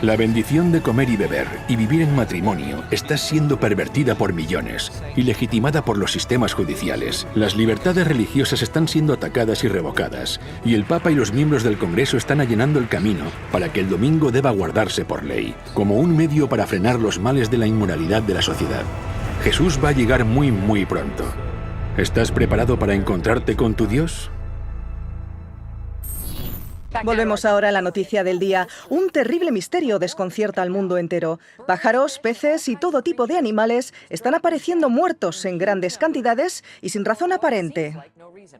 La bendición de comer y beber y vivir en matrimonio está siendo pervertida por millones y legitimada por los sistemas judiciales. Las libertades religiosas están siendo atacadas y revocadas, y el Papa y los miembros del Congreso están allanando el camino para que el domingo deba guardarse por ley, como un medio para frenar los males de la inmoralidad de la sociedad. Jesús va a llegar muy, muy pronto. ¿Estás preparado para encontrarte con tu Dios? Volvemos ahora a la noticia del día. Un terrible misterio desconcierta al mundo entero. Pájaros, peces y todo tipo de animales están apareciendo muertos en grandes cantidades y sin razón aparente.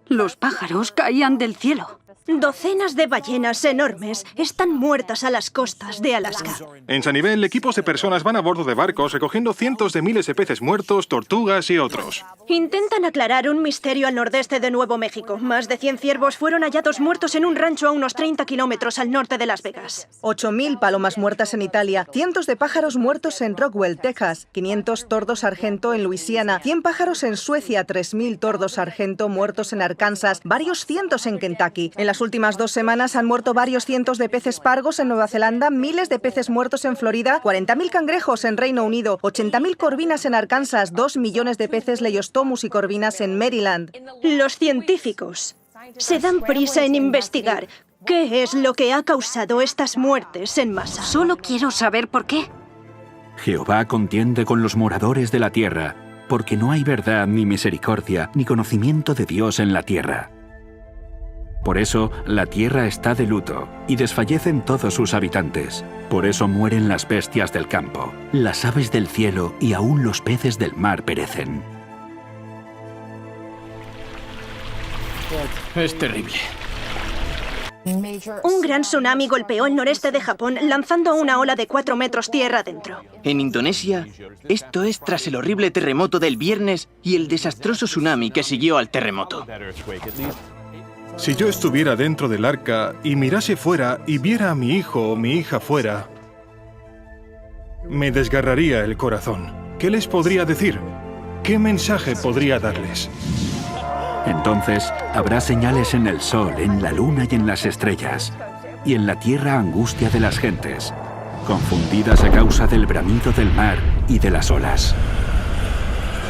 Los pájaros caían del cielo. Docenas de ballenas enormes están muertas a las costas de Alaska. En Sanibel, equipos de personas van a bordo de barcos recogiendo cientos de miles de peces muertos, tortugas y otros. Intentan aclarar un misterio al nordeste de Nuevo México. Más de 100 ciervos fueron hallados muertos en un rancho a unos 30 kilómetros al norte de Las Vegas. 8.000 palomas muertas en Italia, cientos de pájaros muertos en Rockwell, Texas, 500 tordos sargento en Luisiana, 100 pájaros en Suecia, 3.000 tordos sargento muertos en Arkansas, varios cientos en Kentucky. En las últimas 2 semanas han muerto varios cientos de peces pargos en Nueva Zelanda, miles de peces muertos en Florida, 40.000 cangrejos en Reino Unido, 80.000 corvinas en Arkansas, 2 millones de peces Leiostomus y corvinas en Maryland. Los científicos se dan prisa en investigar qué es lo que ha causado estas muertes en masa. Solo quiero saber por qué. Jehová contiende con los moradores de la tierra, porque no hay verdad ni misericordia ni conocimiento de Dios en la tierra. Por eso la tierra está de luto y desfallecen todos sus habitantes. Por eso mueren las bestias del campo, las aves del cielo y aún los peces del mar perecen. Es terrible. Un gran tsunami golpeó el noreste de Japón, lanzando una ola de 4 metros tierra adentro. En Indonesia, esto es tras el horrible terremoto del viernes y el desastroso tsunami que siguió al terremoto. Si yo estuviera dentro del arca y mirase fuera y viera a mi hijo o mi hija fuera, me desgarraría el corazón. ¿Qué les podría decir? ¿Qué mensaje podría darles? Entonces habrá señales en el sol, en la luna y en las estrellas, y en la tierra angustia de las gentes, confundidas a causa del bramido del mar y de las olas.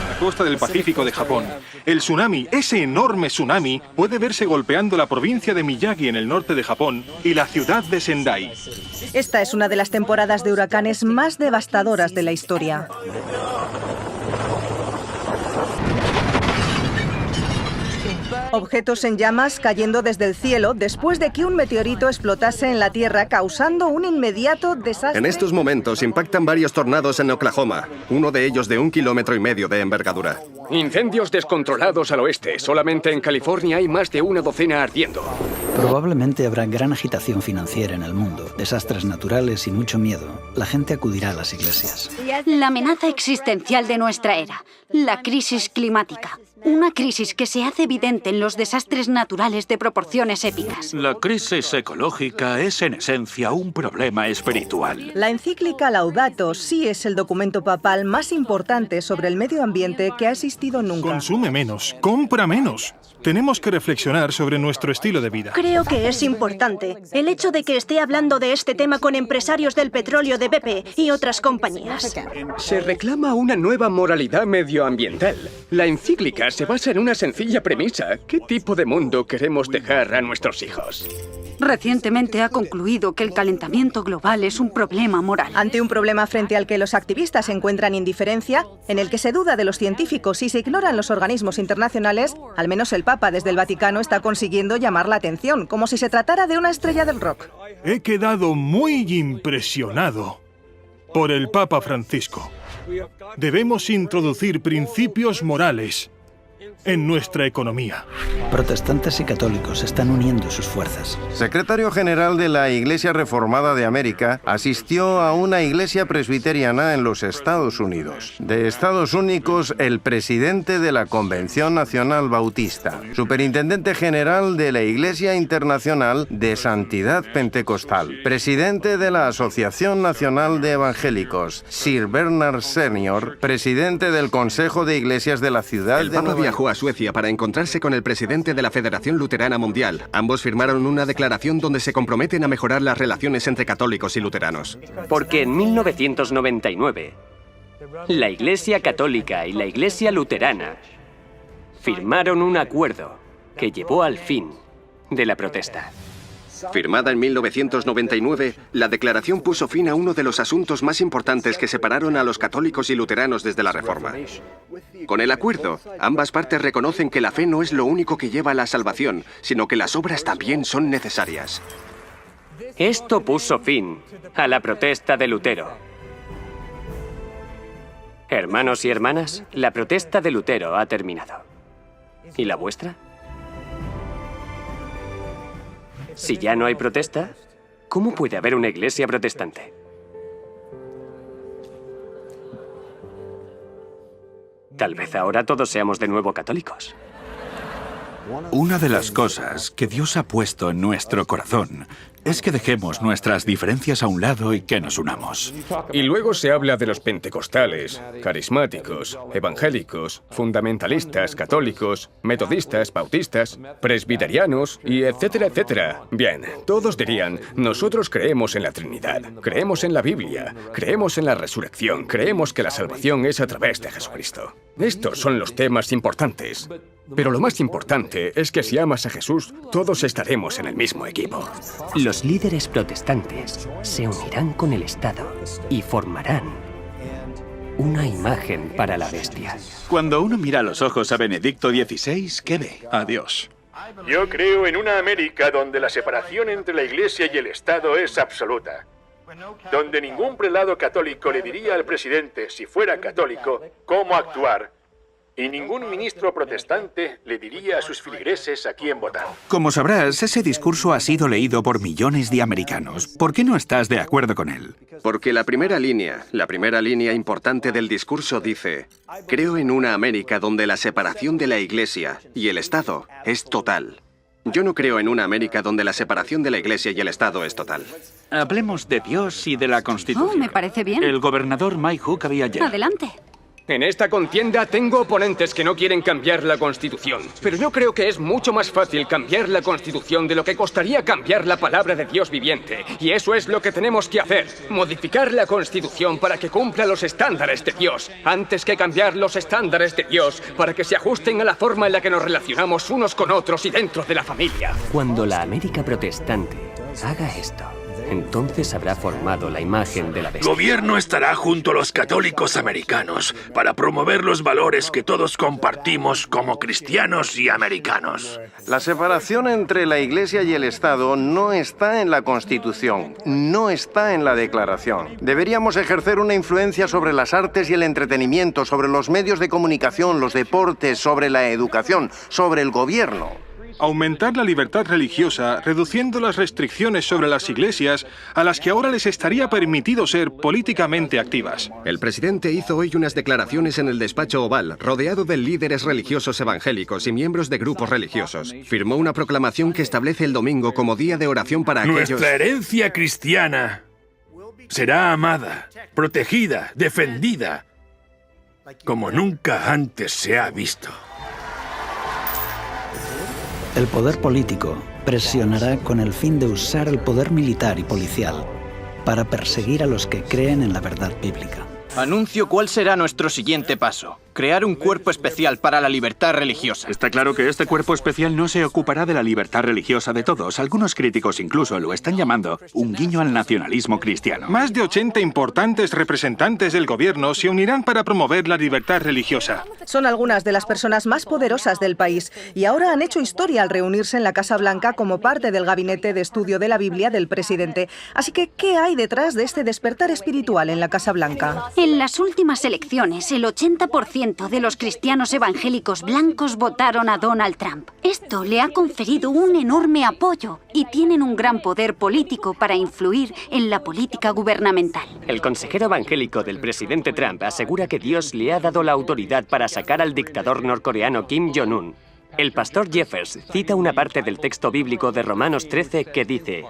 La costa del Pacífico de Japón. El tsunami, ese enorme tsunami, puede verse golpeando la provincia de Miyagi en el norte de Japón y la ciudad de Sendai. Esta es una de las temporadas de huracanes más devastadoras de la historia. Objetos en llamas cayendo desde el cielo después de que un meteorito explotase en la Tierra, causando un inmediato desastre. En estos momentos impactan varios tornados en Oklahoma, uno de ellos de 1,5 kilómetros de envergadura. Incendios descontrolados al oeste. Solamente en California hay más de una docena ardiendo. Probablemente habrá gran agitación financiera en el mundo, desastres naturales y mucho miedo. La gente acudirá a las iglesias. La amenaza existencial de nuestra era, la crisis climática. Una crisis que se hace evidente en los desastres naturales de proporciones épicas. La crisis ecológica es en esencia un problema espiritual. La encíclica Laudato Si es el documento papal más importante sobre el medio ambiente que ha existido nunca. Consume menos, compra menos. Tenemos que reflexionar sobre nuestro estilo de vida. Creo que es importante el hecho de que esté hablando de este tema con empresarios del petróleo de BP y otras compañías. Se reclama una nueva moralidad medioambiental. La encíclica se basa en una sencilla premisa. ¿Qué tipo de mundo queremos dejar a nuestros hijos? Recientemente ha concluido que el calentamiento global es un problema moral. Ante un problema frente al que los activistas encuentran indiferencia, en el que se duda de los científicos y se ignoran los organismos internacionales, al menos el Papa desde el Vaticano está consiguiendo llamar la atención, como si se tratara de una estrella del rock. He quedado muy impresionado por el Papa Francisco. Debemos introducir principios morales en nuestra economía. Protestantes y católicos están uniendo sus fuerzas. Secretario General de la Iglesia Reformada de América asistió a una iglesia presbiteriana en los Estados Unidos. De Estados Únicos, el presidente de la Convención Nacional Bautista, superintendente general de la Iglesia Internacional de Santidad Pentecostal, presidente de la Asociación Nacional de Evangélicos, Sir Bernard Senior, presidente del Consejo de Iglesias de la ciudad de Nueva York. Viajó a Suecia para encontrarse con el presidente de la Federación Luterana Mundial. Ambos firmaron una declaración donde se comprometen a mejorar las relaciones entre católicos y luteranos. Porque en 1999, la Iglesia Católica y la Iglesia Luterana firmaron un acuerdo que llevó al fin de la protesta. Firmada en 1999, la declaración puso fin a uno de los asuntos más importantes que separaron a los católicos y luteranos desde la Reforma. Con el acuerdo, ambas partes reconocen que la fe no es lo único que lleva a la salvación, sino que las obras también son necesarias. Esto puso fin a la protesta de Lutero. Hermanos y hermanas, la protesta de Lutero ha terminado. ¿Y la vuestra? Si ya no hay protesta, ¿cómo puede haber una iglesia protestante? Tal vez ahora todos seamos de nuevo católicos. Una de las cosas que Dios ha puesto en nuestro corazón es que dejemos nuestras diferencias a un lado y que nos unamos. Y luego se habla de los pentecostales, carismáticos, evangélicos, fundamentalistas, católicos, metodistas, bautistas, presbiterianos y etcétera, etcétera. Bien, todos dirían, nosotros creemos en la Trinidad, creemos en la Biblia, creemos en la resurrección, creemos que la salvación es a través de Jesucristo. Estos son los temas importantes. Pero lo más importante es que si amas a Jesús, todos estaremos en el mismo equipo. Los líderes protestantes se unirán con el Estado y formarán una imagen para la bestia. Cuando uno mira a los ojos a Benedicto XVI, ¿qué ve? A Dios. Yo creo en una América donde la separación entre la Iglesia y el Estado es absoluta. Donde ningún prelado católico le diría al presidente, si fuera católico, cómo actuar. Y ningún ministro protestante le diría a sus feligreses a quién votar. Como sabrás, ese discurso ha sido leído por millones de americanos. ¿Por qué no estás de acuerdo con él? Porque la primera línea importante del discurso dice: creo en una América donde la separación de la Iglesia y el Estado es total. Yo no creo en una América donde la separación de la Iglesia y el Estado es total. Hablemos de Dios y de la Constitución. Oh, me parece bien. El gobernador Mike Hook había ayer. Adelante. En esta contienda tengo oponentes que no quieren cambiar la Constitución, pero yo creo que es mucho más fácil cambiar la Constitución de lo que costaría cambiar la palabra de Dios viviente. Y eso es lo que tenemos que hacer, modificar la Constitución para que cumpla los estándares de Dios, antes que cambiar los estándares de Dios para que se ajusten a la forma en la que nos relacionamos unos con otros y dentro de la familia. Cuando la América protestante haga esto, entonces habrá formado la imagen de la El bestia. gobierno estará junto a los católicos americanos para promover los valores que todos compartimos como cristianos y americanos. La separación entre la Iglesia y el Estado no está en la Constitución, no está en la Declaración. Deberíamos ejercer una influencia sobre las artes y el entretenimiento, sobre los medios de comunicación, los deportes, sobre la educación, sobre el gobierno. Aumentar la libertad religiosa, reduciendo las restricciones sobre las iglesias a las que ahora les estaría permitido ser políticamente activas. El presidente hizo hoy unas declaraciones en el despacho oval, rodeado de líderes religiosos evangélicos y miembros de grupos religiosos. Firmó una proclamación que establece el domingo como día de oración para aquellos... Nuestra herencia cristiana será amada, protegida, defendida, como nunca antes se ha visto. El poder político presionará con el fin de usar el poder militar y policial para perseguir a los que creen en la verdad bíblica. Anuncio cuál será nuestro siguiente paso. Crear un cuerpo especial para la libertad religiosa. Está claro que este cuerpo especial no se ocupará de la libertad religiosa de todos. Algunos críticos incluso lo están llamando un guiño al nacionalismo cristiano. Más de 80 importantes representantes del gobierno se unirán para promover la libertad religiosa. Son algunas de las personas más poderosas del país y ahora han hecho historia al reunirse en la Casa Blanca como parte del gabinete de estudio de la Biblia del presidente. Así que, ¿qué hay detrás de este despertar espiritual en la Casa Blanca? En las últimas elecciones, el 80% de los cristianos evangélicos blancos votaron a Donald Trump. Esto le ha conferido un enorme apoyo y tienen un gran poder político para influir en la política gubernamental. El consejero evangélico del presidente Trump asegura que Dios le ha dado la autoridad para sacar al dictador norcoreano Kim Jong-un. El pastor Jeffers cita una parte del texto bíblico de Romanos 13 que dice: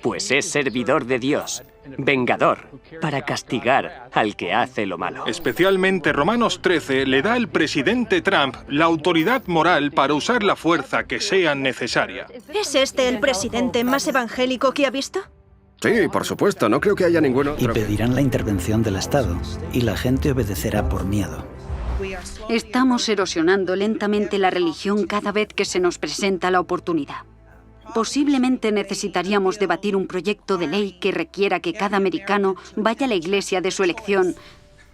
pues es servidor de Dios, vengador, para castigar al que hace lo malo. Especialmente Romanos 13 le da al presidente Trump la autoridad moral para usar la fuerza que sea necesaria. ¿Es este el presidente más evangélico que ha visto? Sí, por supuesto, no creo que haya ningún otro. Y pedirán la intervención del Estado, y la gente obedecerá por miedo. Estamos erosionando lentamente la religión cada vez que se nos presenta la oportunidad. Posiblemente necesitaríamos debatir un proyecto de ley que requiera que cada americano vaya a la iglesia de su elección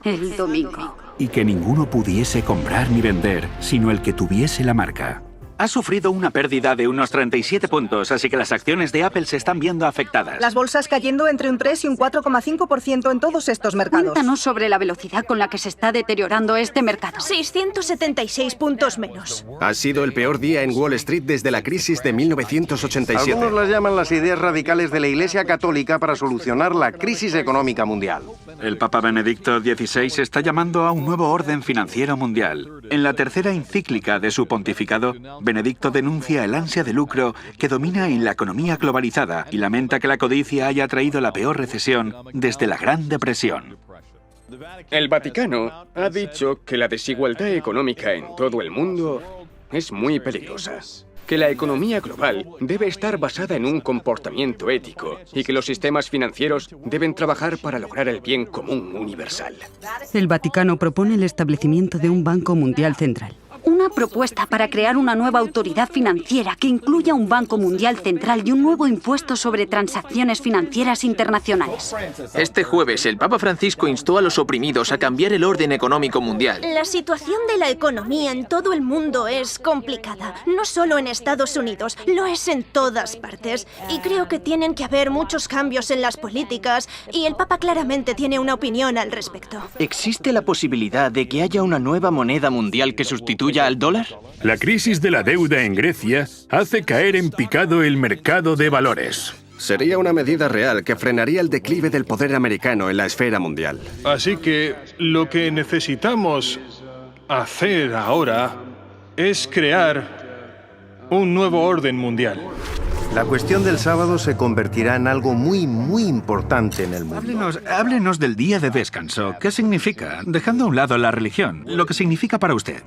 el domingo. Y que ninguno pudiese comprar ni vender, sino el que tuviese la marca. ha sufrido una pérdida de unos 37 puntos, así que las acciones de Apple se están viendo afectadas. Las bolsas cayendo entre un 3 y un 4,5% en todos estos mercados. Cuéntanos sobre la velocidad con la que se está deteriorando este mercado. 676 puntos menos. Ha sido el peor día en Wall Street desde la crisis de 1987. Algunos las llaman las ideas radicales de la Iglesia Católica para solucionar la crisis económica mundial. El Papa Benedicto XVI está llamando a un nuevo orden financiero mundial. En la tercera encíclica de su pontificado, Benedicto denuncia el ansia de lucro que domina en la economía globalizada y lamenta que la codicia haya traído la peor recesión desde la Gran Depresión. El Vaticano ha dicho que la desigualdad económica en todo el mundo es muy peligrosa. Que la economía global debe estar basada en un comportamiento ético y que los sistemas financieros deben trabajar para lograr el bien común universal. El Vaticano propone el establecimiento de un Banco Mundial Central. Una propuesta para crear una nueva autoridad financiera que incluya un Banco Mundial Central y un nuevo impuesto sobre transacciones financieras internacionales. Este jueves, el Papa Francisco instó a los oprimidos a cambiar el orden económico mundial. La situación de la economía en todo el mundo es complicada. No solo en Estados Unidos, lo es en todas partes. Y creo que tienen que haber muchos cambios en las políticas y el Papa claramente tiene una opinión al respecto. ¿Existe la posibilidad de que haya una nueva moneda mundial que sustituya al dólar? La crisis de la deuda en Grecia hace caer en picado el mercado de valores. Sería una medida real que frenaría el declive del poder americano en la esfera mundial. Así que lo que necesitamos hacer ahora es crear un nuevo orden mundial. La cuestión del sábado se convertirá en algo muy importante en el mundo. Háblenos del día de descanso. ¿Qué significa? Dejando a un lado la religión, lo que significa para usted.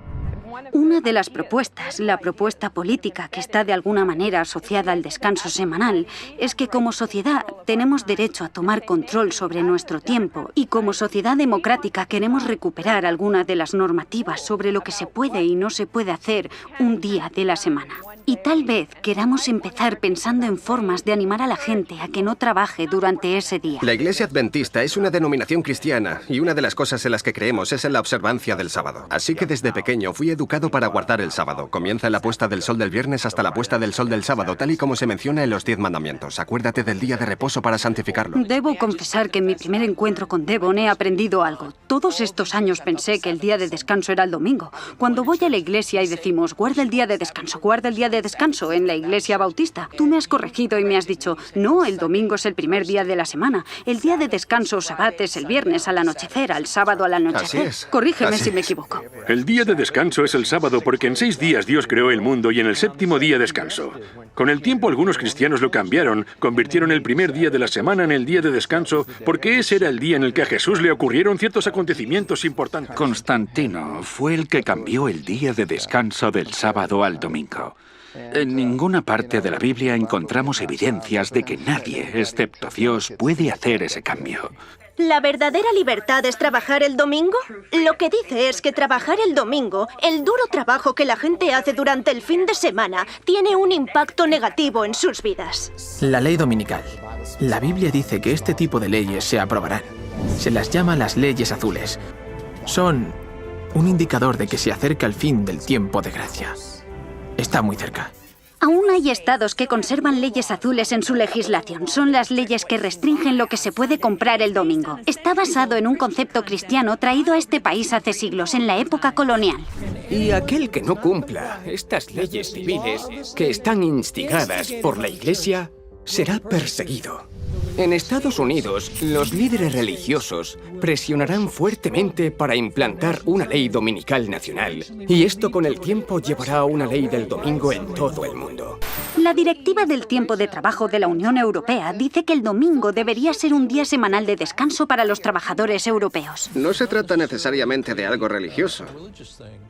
Una de las propuestas, la propuesta política que está de alguna manera asociada al descanso semanal, es que como sociedad tenemos derecho a tomar control sobre nuestro tiempo y como sociedad democrática queremos recuperar algunas de las normativas sobre lo que se puede y no se puede hacer un día de la semana. Y tal vez queramos empezar pensando en formas de animar a la gente a que no trabaje durante ese día. La Iglesia Adventista es una denominación cristiana y una de las cosas en las que creemos es en la observancia del sábado. Así que desde pequeño fui educado para guardar el sábado. Comienza la puesta del sol del viernes hasta la puesta del sol del sábado, tal y como se menciona en los 10 mandamientos. Acuérdate del día de reposo para santificarlo. Debo confesar que en mi primer encuentro con Devon he aprendido algo. Todos estos años pensé que el día de descanso era el domingo. Cuando voy a la iglesia y decimos, guarda el día de descanso, guarda el día de descanso en la iglesia bautista, tú me has corregido y me has dicho, no, el domingo es el primer día de la semana. El día de descanso, Sabbat, es el viernes al anochecer, al sábado al anochecer. Así es. Corrígeme Así si me es. equivoco. El día de descanso es el sábado porque en 6 días Dios creó el mundo y en el séptimo día descansó. Con el tiempo algunos cristianos lo cambiaron, convirtieron el primer día de la semana en el día de descanso porque ese era el día en el que a Jesús le ocurrieron ciertos acontecimientos importantes. Constantino fue el que cambió el día de descanso del sábado al domingo. En ninguna parte de la Biblia encontramos evidencias de que nadie, excepto Dios, puede hacer ese cambio. ¿La verdadera libertad es trabajar el domingo? Lo que dice es que trabajar el domingo, el duro trabajo que la gente hace durante el fin de semana, tiene un impacto negativo en sus vidas. La ley dominical. La Biblia dice que este tipo de leyes se aprobarán. Se las llama las leyes azules. Son un indicador de que se acerca el fin del tiempo de gracia. Está muy cerca. Aún hay estados que conservan leyes azules en su legislación. Son las leyes que restringen lo que se puede comprar el domingo. Está basado en un concepto cristiano traído a este país hace siglos, en la época colonial. Y aquel que no cumpla estas leyes civiles que están instigadas por la Iglesia será perseguido. En Estados Unidos, los líderes religiosos presionarán fuertemente para implantar una ley dominical nacional. Y esto con el tiempo llevará a una ley del domingo en todo el mundo. La Directiva del Tiempo de Trabajo de la Unión Europea dice que el domingo debería ser un día semanal de descanso para los trabajadores europeos. No se trata necesariamente de algo religioso.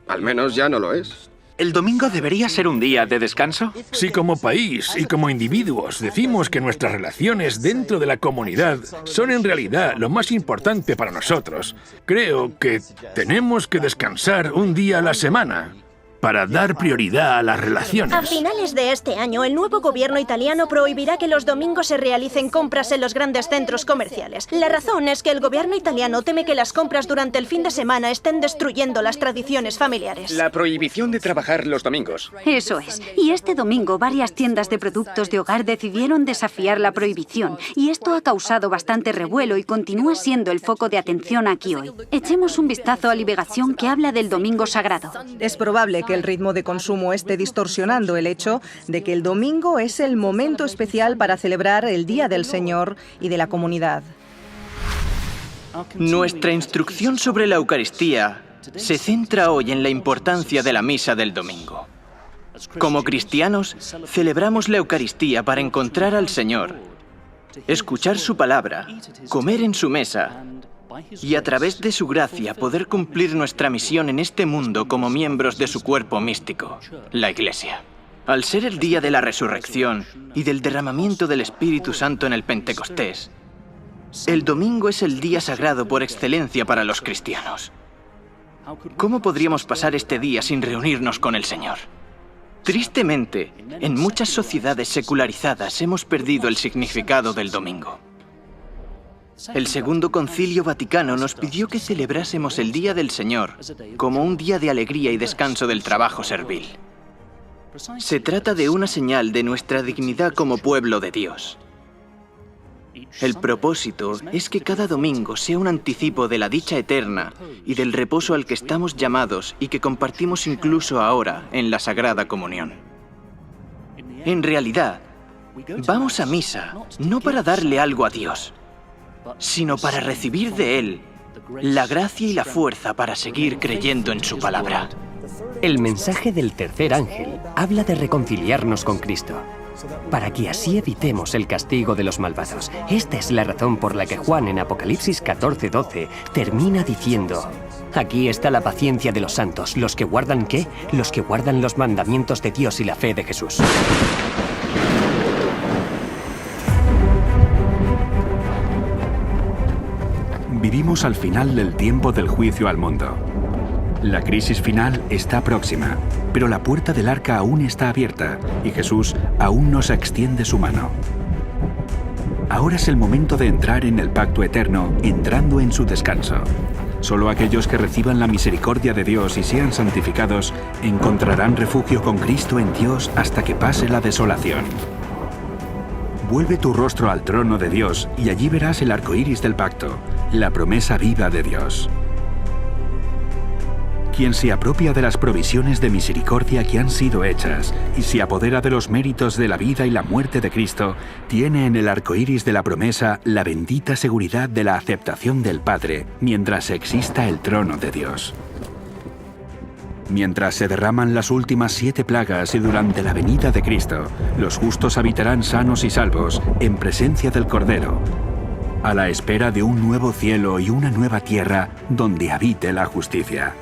Al menos ya no lo es. ¿El domingo debería ser un día de descanso? Si como país y como individuos decimos que nuestras relaciones dentro de la comunidad son en realidad lo más importante para nosotros, creo que tenemos que descansar un día a la semana. para dar prioridad a las relaciones. A finales de este año, el nuevo gobierno italiano prohibirá que los domingos se realicen compras en los grandes centros comerciales. La razón es que el gobierno italiano teme que las compras durante el fin de semana estén destruyendo las tradiciones familiares. La prohibición de trabajar los domingos. Eso es. Y este domingo varias tiendas de productos de hogar decidieron desafiar la prohibición. Y esto ha causado bastante revuelo y continúa siendo el foco de atención aquí hoy. Echemos un vistazo a Liberación, que habla del domingo sagrado. Es probable que el ritmo de consumo esté distorsionando el hecho de que el domingo es el momento especial para celebrar el Día del Señor y de la comunidad. Nuestra instrucción sobre la Eucaristía se centra hoy en la importancia de la misa del domingo. Como cristianos, celebramos la Eucaristía para encontrar al Señor, escuchar su palabra, comer en su mesa y a través de su gracia poder cumplir nuestra misión en este mundo como miembros de su cuerpo místico, la Iglesia. Al ser el día de la resurrección y del derramamiento del Espíritu Santo en el Pentecostés, el domingo es el día sagrado por excelencia para los cristianos. ¿Cómo podríamos pasar este día sin reunirnos con el Señor? Tristemente, en muchas sociedades secularizadas hemos perdido el significado del domingo. El Segundo Concilio Vaticano nos pidió que celebrásemos el Día del Señor como un día de alegría y descanso del trabajo servil. Se trata de una señal de nuestra dignidad como pueblo de Dios. El propósito es que cada domingo sea un anticipo de la dicha eterna y del reposo al que estamos llamados y que compartimos incluso ahora en la Sagrada Comunión. En realidad, vamos a misa no para darle algo a Dios, sino para recibir de Él la gracia y la fuerza para seguir creyendo en su palabra. El mensaje del tercer ángel habla de reconciliarnos con Cristo, para que así evitemos el castigo de los malvados. Esta es la razón por la que Juan en Apocalipsis 14:12 termina diciendo: aquí está la paciencia de los santos, los que guardan ¿qué? Los que guardan los mandamientos de Dios y la fe de Jesús. Vivimos al final del tiempo del juicio al mundo. La crisis final está próxima, pero la puerta del arca aún está abierta y Jesús aún nos extiende su mano. Ahora es el momento de entrar en el pacto eterno, entrando en su descanso. Solo aquellos que reciban la misericordia de Dios y sean santificados encontrarán refugio con Cristo en Dios hasta que pase la desolación. Vuelve tu rostro al trono de Dios y allí verás el arco iris del pacto, la promesa viva de Dios. Quien se apropia de las provisiones de misericordia que han sido hechas y se apodera de los méritos de la vida y la muerte de Cristo, tiene en el arco iris de la promesa la bendita seguridad de la aceptación del Padre mientras exista el trono de Dios. Mientras se derraman las últimas 7 plagas y durante la venida de Cristo, los justos habitarán sanos y salvos en presencia del Cordero, a la espera de un nuevo cielo y una nueva tierra donde habite la justicia.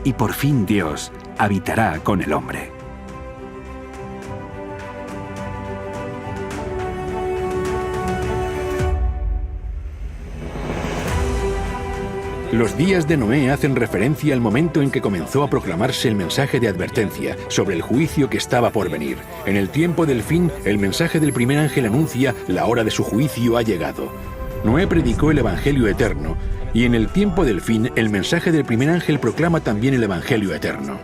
Y por fin Dios habitará con el hombre. Los días de Noé hacen referencia al momento en que comenzó a proclamarse el mensaje de advertencia sobre el juicio que estaba por venir. En el tiempo del fin, el mensaje del primer ángel anuncia: la hora de su juicio ha llegado. Noé predicó el Evangelio eterno, y en el tiempo del fin, el mensaje del primer ángel proclama también el Evangelio eterno.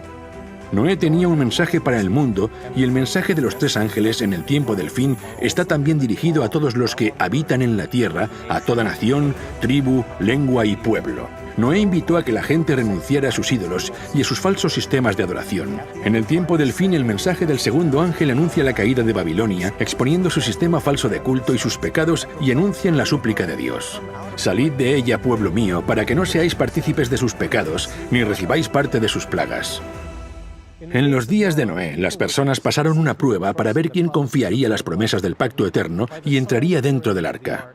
Noé tenía un mensaje para el mundo, y el mensaje de los 3 ángeles en el tiempo del fin está también dirigido a todos los que habitan en la tierra, a toda nación, tribu, lengua y pueblo. Noé invitó a que la gente renunciara a sus ídolos y a sus falsos sistemas de adoración. En el tiempo del fin, el mensaje del segundo ángel anuncia la caída de Babilonia, exponiendo su sistema falso de culto y sus pecados, y anuncian la súplica de Dios. Salid de ella, pueblo mío, para que no seáis partícipes de sus pecados, ni recibáis parte de sus plagas. En los días de Noé, las personas pasaron una prueba para ver quién confiaría las promesas del pacto eterno y entraría dentro del arca.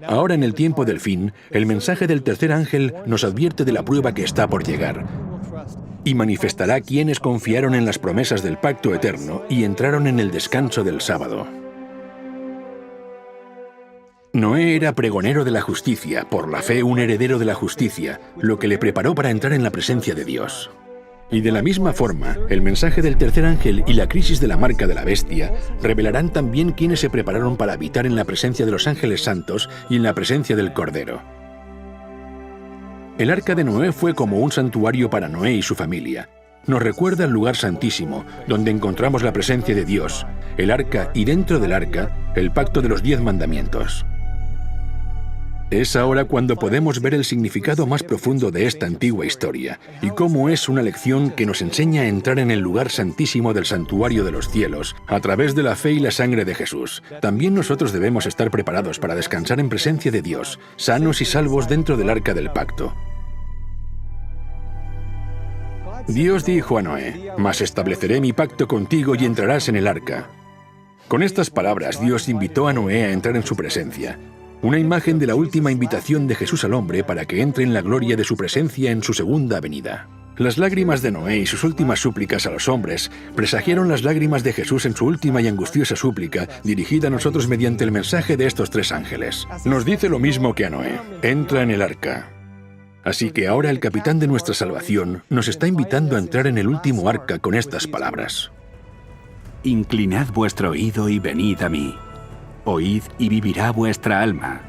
Ahora, en el tiempo del fin, el mensaje del tercer ángel nos advierte de la prueba que está por llegar y manifestará quiénes confiaron en las promesas del pacto eterno y entraron en el descanso del sábado. Noé era pregonero de la justicia, por la fe un heredero de la justicia, lo que le preparó para entrar en la presencia de Dios. Y de la misma forma, el mensaje del tercer ángel y la crisis de la marca de la bestia revelarán también quiénes se prepararon para habitar en la presencia de los ángeles santos y en la presencia del Cordero. El arca de Noé fue como un santuario para Noé y su familia. Nos recuerda el lugar santísimo, donde encontramos la presencia de Dios, el arca y dentro del arca, el pacto de los 10 mandamientos. Es ahora cuando podemos ver el significado más profundo de esta antigua historia y cómo es una lección que nos enseña a entrar en el lugar santísimo del santuario de los cielos a través de la fe y la sangre de Jesús. También nosotros debemos estar preparados para descansar en presencia de Dios, sanos y salvos dentro del arca del pacto. Dios dijo a Noé: «Mas estableceré mi pacto contigo y entrarás en el arca». Con estas palabras, Dios invitó a Noé a entrar en su presencia. Una imagen de la última invitación de Jesús al hombre para que entre en la gloria de su presencia en su segunda venida. Las lágrimas de Noé y sus últimas súplicas a los hombres presagiaron las lágrimas de Jesús en su última y angustiosa súplica, dirigida a nosotros mediante el mensaje de estos 3 ángeles. Nos dice lo mismo que a Noé: «Entra en el arca». Así que ahora el capitán de nuestra salvación nos está invitando a entrar en el último arca con estas palabras: Inclinad vuestro oído y venid a mí. Oíd y vivirá vuestra alma,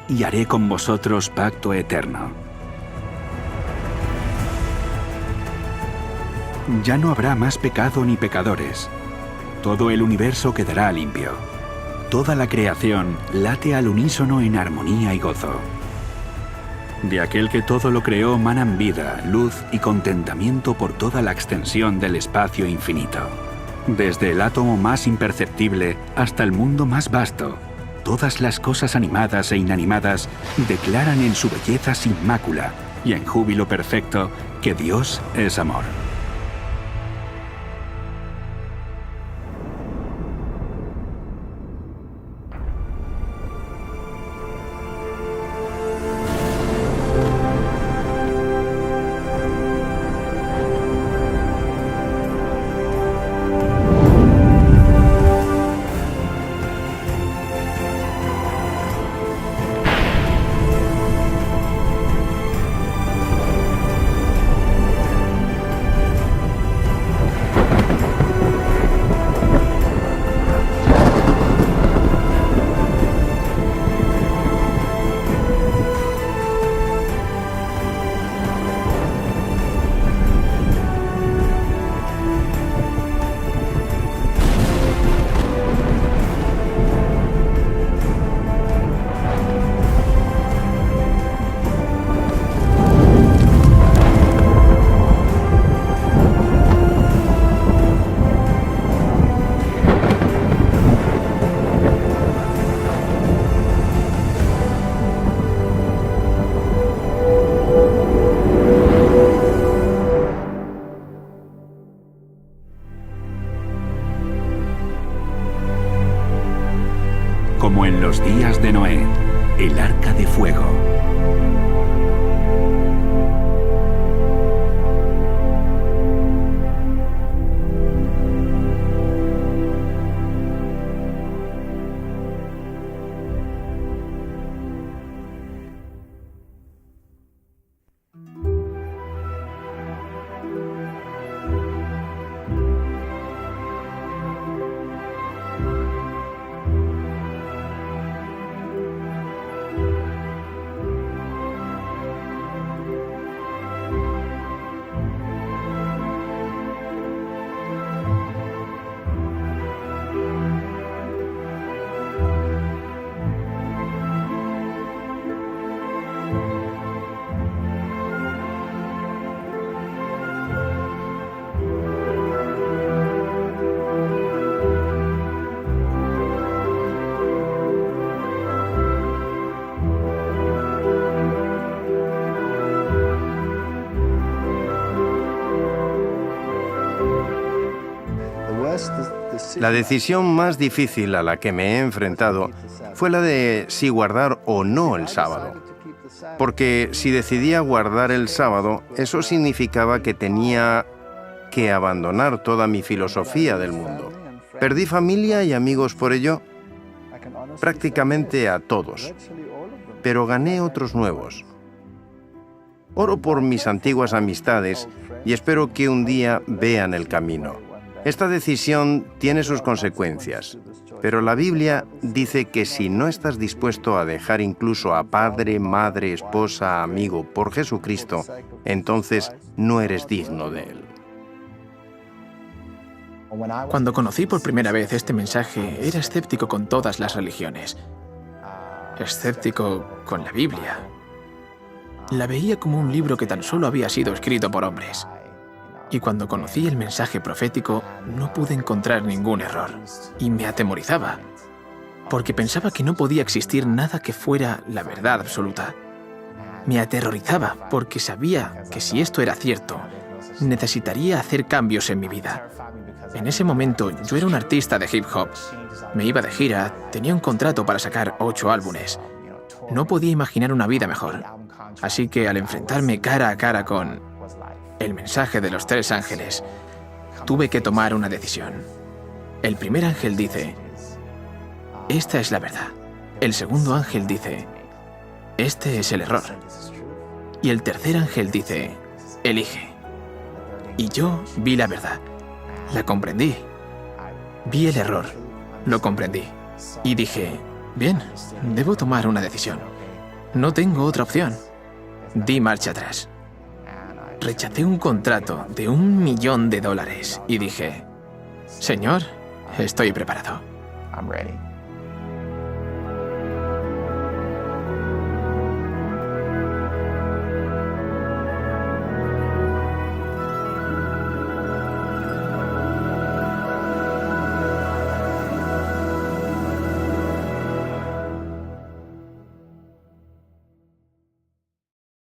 y haré con vosotros pacto eterno. Ya no habrá más pecado ni pecadores. Todo el universo quedará limpio. Toda la creación late al unísono en armonía y gozo. De aquel que todo lo creó manan vida, luz y contentamiento por toda la extensión del espacio infinito. Desde el átomo más imperceptible hasta el mundo más vasto, todas las cosas animadas e inanimadas declaran en su belleza sin mácula y en júbilo perfecto que Dios es amor. Como en los días de Noé, el arca de fuego. La decisión más difícil a la que me he enfrentado fue la de si guardar o no el sábado. Porque si decidía guardar el sábado, eso significaba que tenía que abandonar toda mi filosofía del mundo. Perdí familia y amigos por ello, prácticamente a todos, pero gané otros nuevos. Oro por mis antiguas amistades y espero que un día vean el camino. Esta decisión tiene sus consecuencias, pero la Biblia dice que si no estás dispuesto a dejar incluso a padre, madre, esposa, amigo por Jesucristo, entonces no eres digno de Él. Cuando conocí por primera vez este mensaje, era escéptico con todas las religiones. Escéptico con la Biblia. La veía como un libro que tan solo había sido escrito por hombres. Y cuando conocí el mensaje profético, no pude encontrar ningún error. Y me atemorizaba, porque pensaba que no podía existir nada que fuera la verdad absoluta. Me aterrorizaba, porque sabía que si esto era cierto, necesitaría hacer cambios en mi vida. En ese momento, yo era un artista de hip hop. Me iba de gira, tenía un contrato para sacar 8 álbumes. No podía imaginar una vida mejor. Así que al enfrentarme cara a cara con el mensaje de los 3 ángeles, tuve que tomar una decisión. El primer ángel dice, esta es la verdad. El segundo ángel dice, este es el error. Y el tercer ángel dice, elige. Y yo vi la verdad. La comprendí. Vi el error. Lo comprendí. Y dije, bien, debo tomar una decisión. No tengo otra opción. Di marcha atrás. Rechacé un contrato de $1 millón y dije, Señor, estoy preparado.